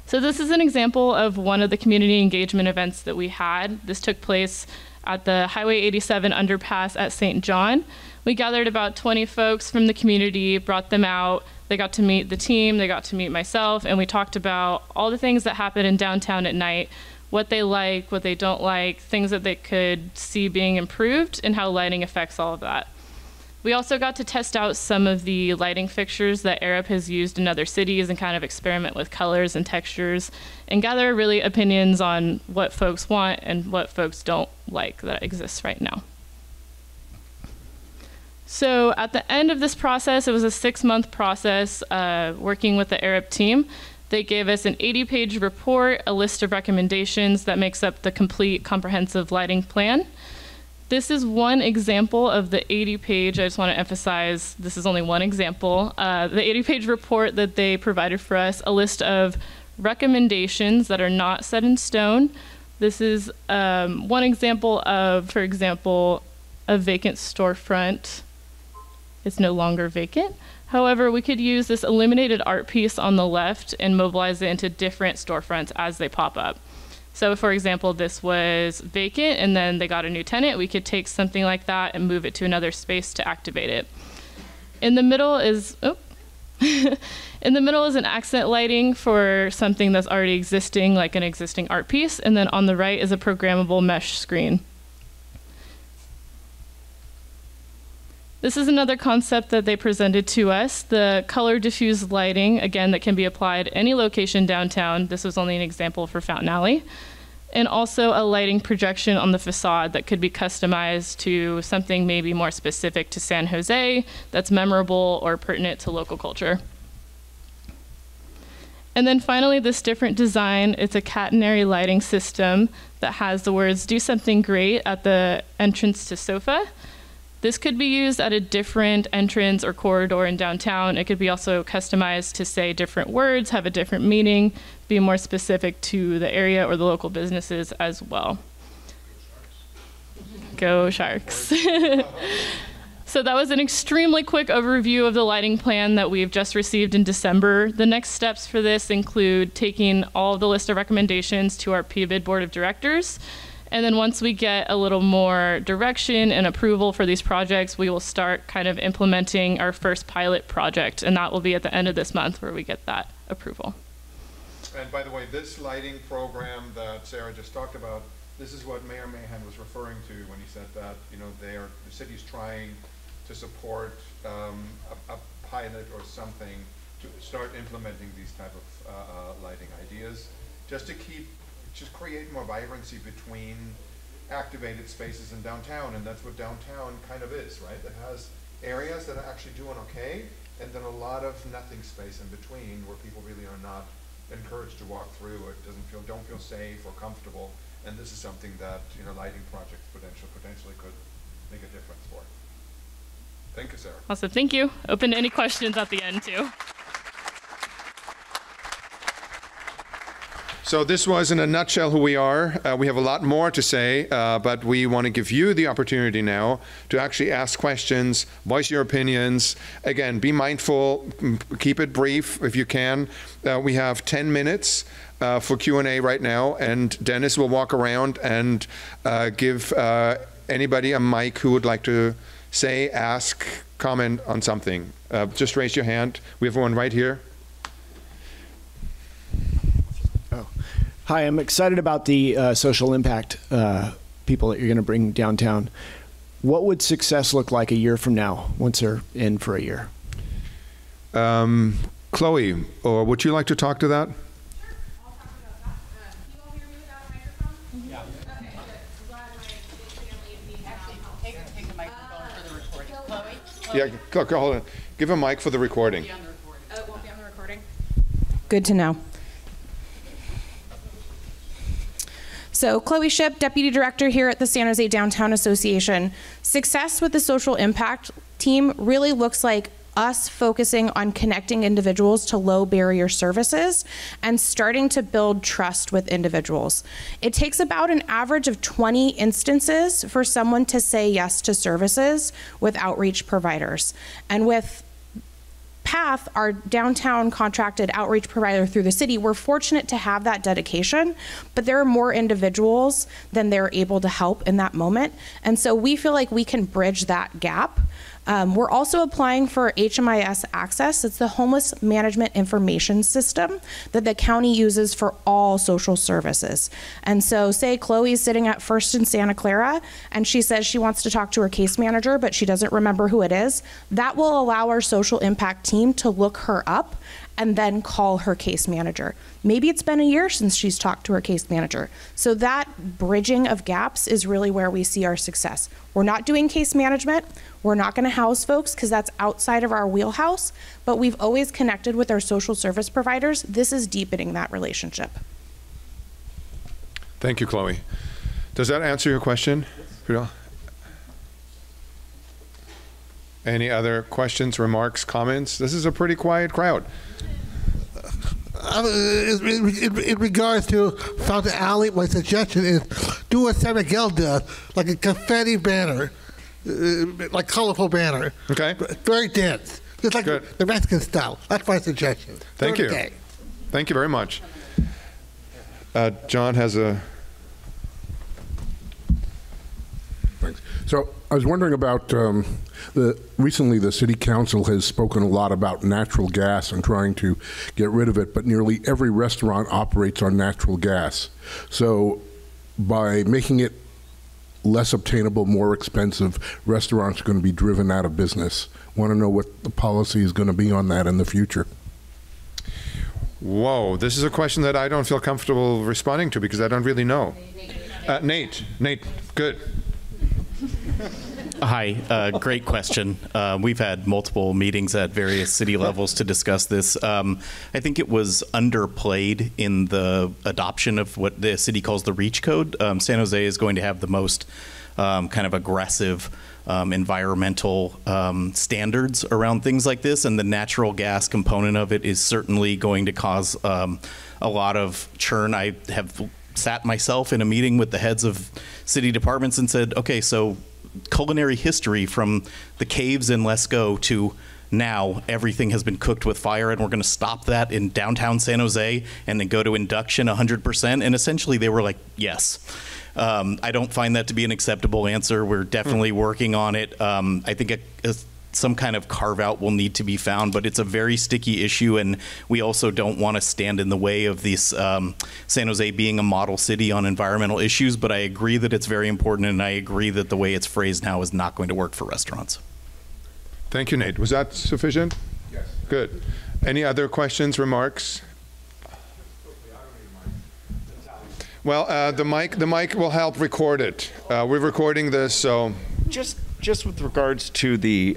So this is an example of one of the community engagement events that we had. This took place at the Highway 87 underpass at St. John. We gathered about 20 folks from the community, brought them out. They got to meet the team, they got to meet myself, and we talked about all the things that happen in downtown at night, what they like, what they don't like, things that they could see being improved, and how lighting affects all of that. We also got to test out some of the lighting fixtures that Arup has used in other cities and kind of experiment with colors and textures and gather really opinions on what folks want and what folks don't like that exists right now. So at the end of this process, it was a 6-month process working with the Arup team. They gave us an 80-page report, a list of recommendations that makes up the complete comprehensive lighting plan. This is one example of the 80-page, I just want to emphasize, this is only one example, the 80-page report that they provided for us, a list of recommendations that are not set in stone. This is one example of, for example, a vacant storefront. It's no longer vacant. However, we could use this illuminated art piece on the left and mobilize it into different storefronts as they pop up. So for example, this was vacant and then they got a new tenant. We could take something like that and move it to another space to activate it. In the middle is, in the middle is an accent lighting for something that's already existing, like an existing art piece. And then on the right is a programmable mesh screen. This is another concept that they presented to us, the color diffused lighting, again, that can be applied at any location downtown. This was only an example for Fountain Alley. And also a lighting projection on the facade that could be customized to something maybe more specific to San Jose that's memorable or pertinent to local culture. And then finally, this different design, it's a catenary lighting system that has the words, "Do something great" at the entrance to SOFA. This could be used at a different entrance or corridor in downtown. It could be also customized to say different words, have a different meaning, be more specific to the area or the local businesses as well. Go Sharks. So that was an extremely quick overview of the lighting plan that we've just received in December. The next steps for this include taking all of the list of recommendations to our PBID board of directors. And then once we get a little more direction and approval for these projects, we will start kind of implementing our first pilot project. And that will be at the end of this month where we get that approval.
And by the way, this lighting program that Sarah just talked about, this is what Mayor Mahan was referring to when he said that, you know, the city's trying to support a pilot or something to start implementing these type of lighting ideas, just create more vibrancy between activated spaces in downtown. And that's what downtown kind of is, right? It has areas that are actually doing okay, and then a lot of nothing space in between where people really are not encouraged to walk through or don't feel safe or comfortable. and this is something that, you know, lighting projects potentially could make a difference for. Thank you, Sarah.
Awesome, thank you. Open to any questions at the end too.
So this was in a nutshell who we are. We have a lot more to say, but we want to give you the opportunity now to actually ask questions, voice your opinions. Again, be mindful, keep it brief if you can. We have 10 minutes for Q&A right now, and Dennis will walk around and give anybody a mic who would like to say, ask, comment on something. Just raise your hand. We have one right here.
Hi, I'm excited about the social impact people that you're going to bring downtown. What would success look like a year from now once they're in for a year?
Chloe, or would you like to talk to that?
Sure, I'll talk about that. Can you all hear me without a microphone? Yeah. Okay, good. I'm glad my big family is being
Actually, take the microphone for the recording.
Chloe?
Yeah, hold on. Give a mic for the recording.
Oh, it won't be on the recording?
Good to know. So Chloe Ship, Deputy Director here at the San Jose Downtown Association. Success with the social impact team really looks like us focusing on connecting individuals to low barrier services and starting to build trust with individuals. It takes about an average of 20 instances for someone to say yes to services with outreach providers. And with Path, our downtown contracted outreach provider through the city, we're fortunate to have that dedication, but there are more individuals than they're able to help in that moment. And so we feel like we can bridge that gap. We're also applying for HMIS access. It's the Homeless Management Information System that the county uses for all social services. And so say Chloe's sitting at First in Santa Clara and she says she wants to talk to her case manager, but she doesn't remember who it is. That will allow our social impact team to look her up and then call her case manager. Maybe it's been a year since she's talked to her case manager. So that bridging of gaps is really where we see our success. We're not doing case management. We're not gonna house folks because that's outside of our wheelhouse, but we've always connected with our social service providers. This is deepening that relationship.
Thank you, Chloe. Does that answer your question? Any other questions, remarks, comments? This is a pretty quiet crowd.
In regards to Fountain Alley, my suggestion is do what San Miguel does, like a confetti banner, like colorful banner.
Okay.
Very dense, just like the Mexican style. That's my suggestion.
Thank you. Thank you very much. John has a...
Thanks. So I was wondering about recently the city council has spoken a lot about natural gas and trying to get rid of it, but nearly every restaurant operates on natural gas. So by making it less obtainable, more expensive, restaurants are going to be driven out of business. Want to know what the policy is going to be on that in the future.
Whoa, this is a question that I don't feel comfortable responding to because I don't really know. Nate, good.
Hi, great question. We've had multiple meetings at various city levels to discuss this. I think it was underplayed in the adoption of what the city calls the REACH code. San Jose is going to have the most kind of aggressive environmental standards around things like this, and the natural gas component of it is certainly going to cause a lot of churn. I have sat myself in a meeting with the heads of city departments and said, okay, so culinary history from the caves in Lesko to now, everything has been cooked with fire, and we're going to stop that in downtown San Jose and then go to induction 100%. And essentially they were like, yes. I don't find that to be an acceptable answer. We're definitely working on it. I think some kind of carve out will need to be found, but it's a very sticky issue, and we also don't want to stand in the way of this San Jose being a model city on environmental issues. But I agree that it's very important, and I agree that the way it's phrased now is not going to work for restaurants.
Thank you, Nate. Was that sufficient?
Yes.
Good. Any other questions, remarks? Well, the mic will help record it. We're recording this, so.
Just with regards to the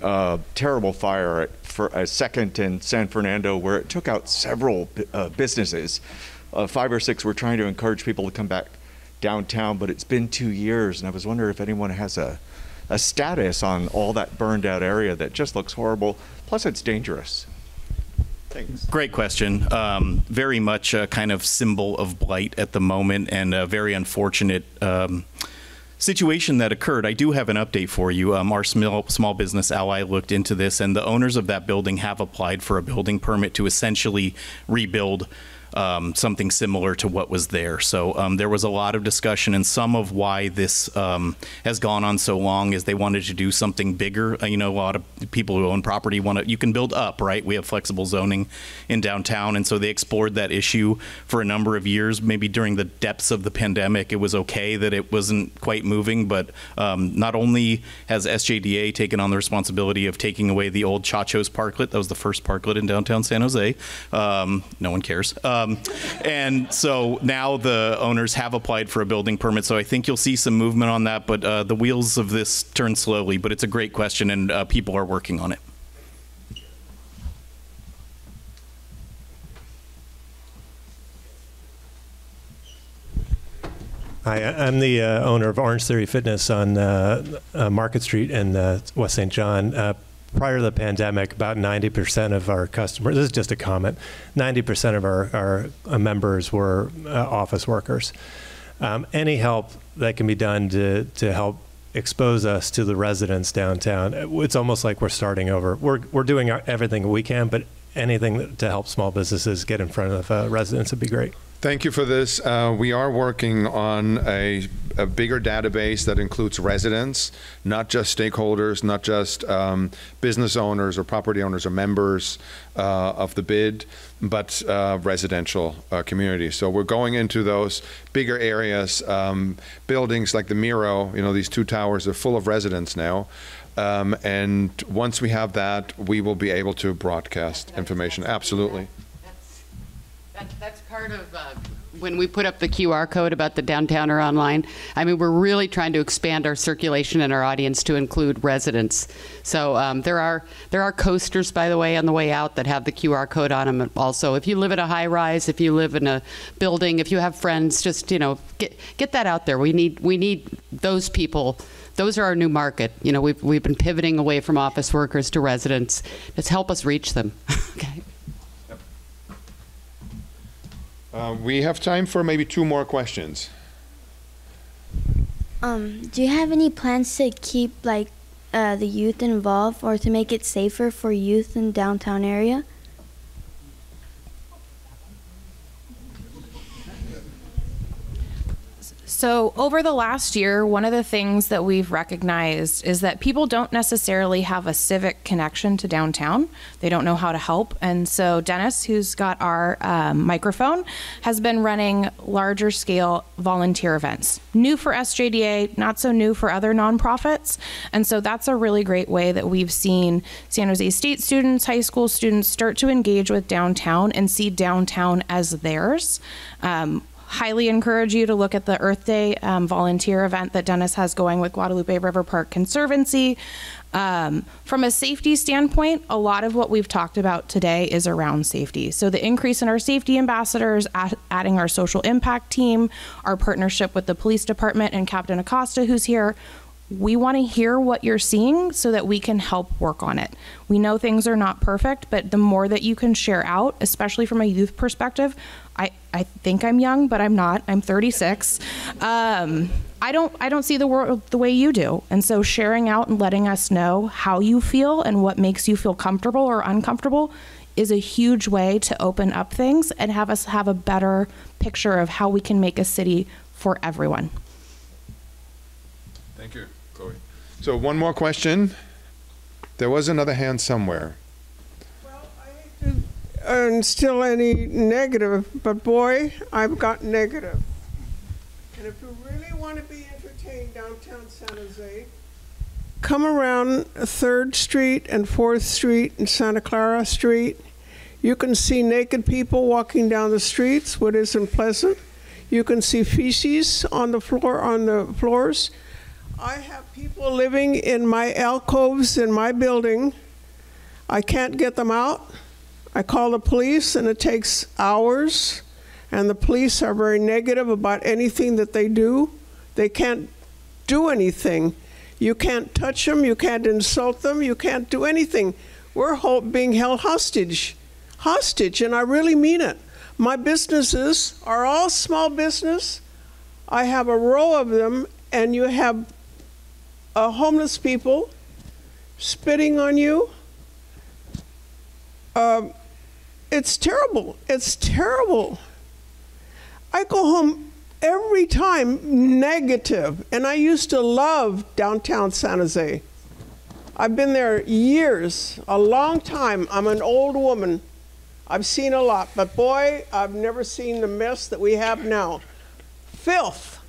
terrible fire at Second and San Fernando, where it took out several businesses, 5 or 6 were trying to encourage people to come back downtown, but it's been 2 years, and I was wondering if anyone has a status on all that burned out area that just looks horrible. Plus, it's dangerous. Thanks.
Great question. Very much a kind of symbol of blight at the moment, and a very unfortunate situation that occurred. I do have an update for you. Our small business ally looked into this, and the owners of that building have applied for a building permit to essentially rebuild something similar to what was there. So there was a lot of discussion, and some of why this has gone on so long is they wanted to do something bigger. You know, a lot of people who own property you can build up, right? We have flexible zoning in downtown, and so they explored that issue for a number of years. Maybe during the depths of the pandemic, it was okay that it wasn't quite moving, but not only has SJDA taken on the responsibility of taking away the old Chacho's parklet, that was the first parklet in downtown San Jose. No one cares. And so now the owners have applied for a building permit, so I think you'll see some movement on that, but the wheels of this turn slowly, but it's a great question, and people are working on it.
Hi, I'm the owner of Orange Theory Fitness on Market Street in West St. John. Prior to the pandemic, about 90% of our customers, this is just a comment, 90% of our members were office workers. Any help that can be done to help expose us to the residents downtown, it's almost like we're starting over. We're doing everything we can, but anything to help small businesses get in front of residents would be great.
Thank you for this. We are working on a bigger database that includes residents, not just stakeholders, not just business owners or property owners or members of the bid, but residential communities. So we're going into those bigger areas, buildings like the Miro, you know, these 2 towers are full of residents now. And once we have that, we will be able to broadcast information. Absolutely.
That's part of when we put up the QR code about the downtowner online. I mean, we're really trying to expand our circulation and our audience to include residents. So there are coasters, by the way, on the way out that have the QR code on them. Also, if you live in a high rise, if you live in a building, if you have friends, just get that out there. We need those people. Those are our new market. You know, we've been pivoting away from office workers to residents. Just help us reach them. Okay.
We have time for maybe 2 more questions.
Do you have any plans to keep the youth involved or to make it safer for youth in downtown area?
So over the last year, one of the things that we've recognized is that people don't necessarily have a civic connection to downtown. They don't know how to help. And so Dennis, who's got our microphone, has been running larger scale volunteer events. New for SJDA, not so new for other nonprofits. And so that's a really great way that we've seen San Jose State students, high school students start to engage with downtown and see downtown as theirs. Highly encourage you to look at the Earth Day volunteer event that Dennis has going with Guadalupe River Park Conservancy. From a safety standpoint, a lot of what we've talked about today is around safety. So the increase in our safety ambassadors, adding our social impact team, our partnership with the police department and Captain Acosta, who's here. We want to hear what you're seeing so that we can help work on it. We know things are not perfect, but the more that you can share out, especially from a youth perspective, I think I'm young, but I'm not. I'm 36. I don't see the world the way you do. And so sharing out and letting us know how you feel and what makes you feel comfortable or uncomfortable is a huge way to open up things and have us have a better picture of how we can make a city for everyone.
Thank you, Chloe. So one more question. There was another hand somewhere.
And still any negative, but boy, I've got negative. And if you really want to be entertained downtown San Jose, come around 3rd Street and 4th Street and Santa Clara Street. You can see naked people walking down the streets, what isn't pleasant. You can see feces on the floors. I have people living in my alcoves in my building. I can't get them out. I call the police and it takes hours, and the police are very negative about anything that they do. They can't do anything. You can't touch them, you can't insult them, you can't do anything. We're being held hostage, and I really mean it. My businesses are all small business. I have a row of them, and you have homeless people spitting on you. It's terrible. It's terrible. I go home every time negative, and I used to love downtown San Jose. I've been there years, a long time. I'm an old woman. I've seen a lot, but boy, I've never seen the mess that we have now. Filth,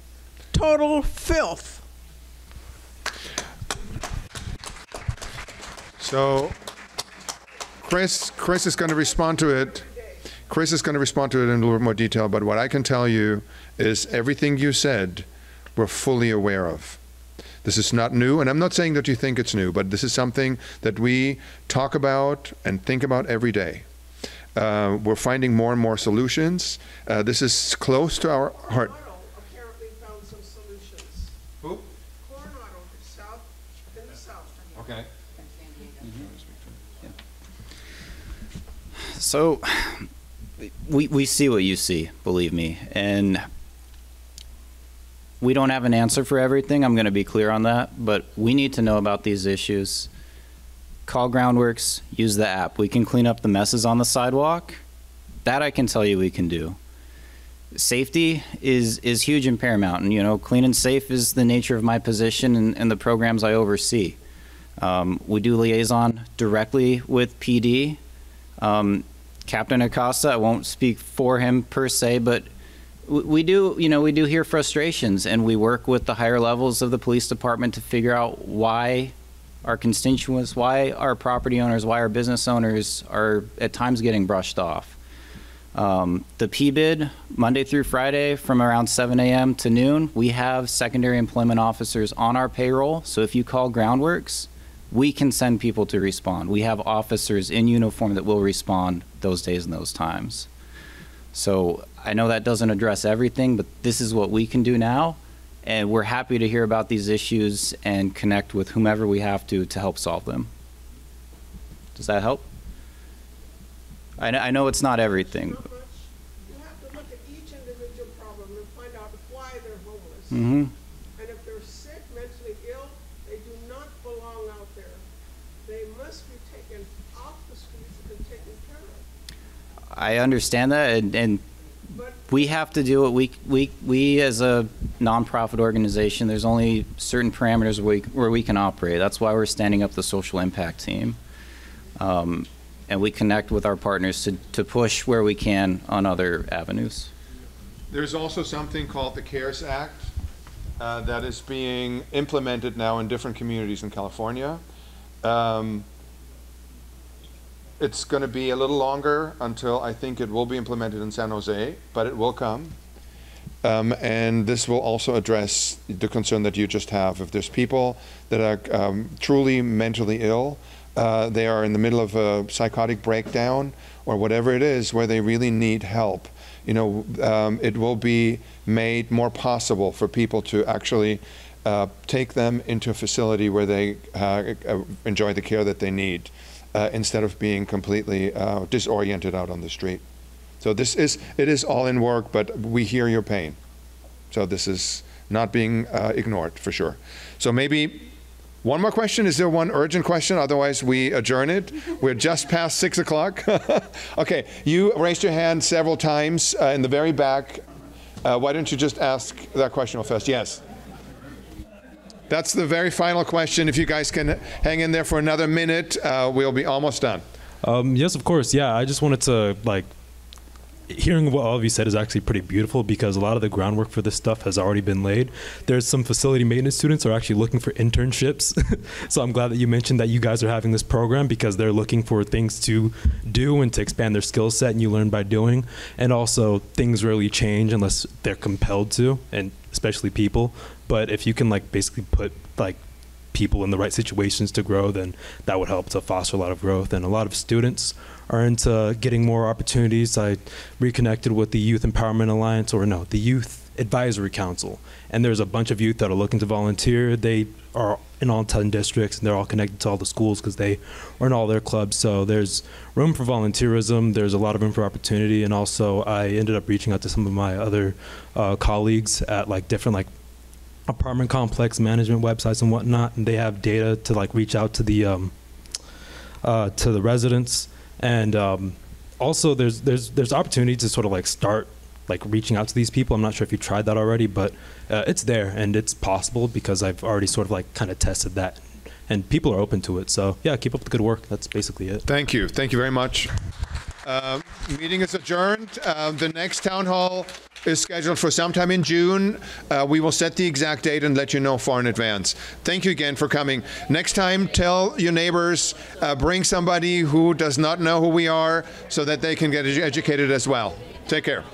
total filth.
So Chris is going to respond to it. Chris is going to respond to it in a little bit more detail, but what I can tell you is everything you said, we're fully aware of. This is not new, and I'm not saying that you think it's new, but this is something that we talk about and think about every day. We're finding more and more solutions. This is close to our heart.
Apparently found some solutions.
Who?
Coronado, in the south.
Okay.
So we see what you see, believe me, and we don't have an answer for everything. I'm going to be clear on that, but we need to know about these issues. Call Groundworks, use the app. We can clean up the messes on the sidewalk. That I can tell you we can do. Safety is huge and paramount, and you know, clean and safe is the nature of my position and the programs I oversee. We do liaison directly with PD. Captain Acosta, I won't speak for him per se, but we do hear frustrations, and we work with the higher levels of the police department to figure out why our constituents, why our property owners, why our business owners are at times getting brushed off. The PBID, Monday through Friday from around 7 a.m. to noon, we have secondary employment officers on our payroll. So if you call Groundworks, we can send people to respond. We have officers in uniform that will respond those days and those times. So I know that doesn't address everything, but this is what we can do now. And we're happy to hear about these issues and connect with whomever we have to help solve them. Does that help? I know it's not everything.
You have to look at each individual problem and find out why they're homeless.
Mm-hmm.
And if they're sick, mentally ill, they do not belong out there. They must be taken off the streets and taken care of.
I understand that, and we have to do it. We as a nonprofit organization, there's only certain parameters where we can operate. That's why we're standing up the social impact team. And we connect with our partners to push where we can on other avenues.
There's also something called the CARES Act that is being implemented now in different communities in California. It's going to be a little longer until I think it will be implemented in San Jose, but it will come. And this will also address the concern that you just have. If there's people that are truly mentally ill, they are in the middle of a psychotic breakdown or whatever it is where they really need help, you know, it will be made more possible for people to actually take them into a facility where they enjoy the care that they need. Instead of being completely disoriented out on the street. So it is all in work, but we hear your pain. So this is not being ignored for sure. So maybe one more question. Is there one urgent question? Otherwise we adjourn it. We're just past 6 o'clock. Okay, you raised your hand several times in the very back. Why don't you just ask that question first? Yes. That's the very final question. If you guys can hang in there for another minute, we'll be almost done.
Yes, of course. Yeah, I just wanted to, hearing what all of you said is actually pretty beautiful because a lot of the groundwork for this stuff has already been laid. There's some facility maintenance students who are actually looking for internships. So I'm glad that you mentioned that you guys are having this program because they're looking for things to do and to expand their skill set, and you learn by doing. And also, things rarely change unless they're compelled to, and especially people. But if you can basically put people in the right situations to grow, then that would help to foster a lot of growth. And a lot of students are into getting more opportunities. I reconnected with the Youth Empowerment Alliance, or no, the Youth Advisory Council. And there's a bunch of youth that are looking to volunteer. They are in all 10 districts, and they're all connected to all the schools because they are in all their clubs. So there's room for volunteerism. There's a lot of room for opportunity. And also I ended up reaching out to some of my other colleagues at like different like apartment complex management websites and whatnot. And they have data to like reach out to the residents. And also there's opportunity to sort of like start like reaching out to these people. I'm not sure if you tried that already, but it's there and it's possible because I've already sort of like kind of tested that, and people are open to it. So yeah, keep up the good work. That's basically it.
Thank you. Thank you very much. Meeting is adjourned. The next town hall is scheduled for sometime in June. We will set the exact date and let you know far in advance. Thank you again for coming. Next time, tell your neighbors, bring somebody who does not know who we are so that they can get educated as well. Take care.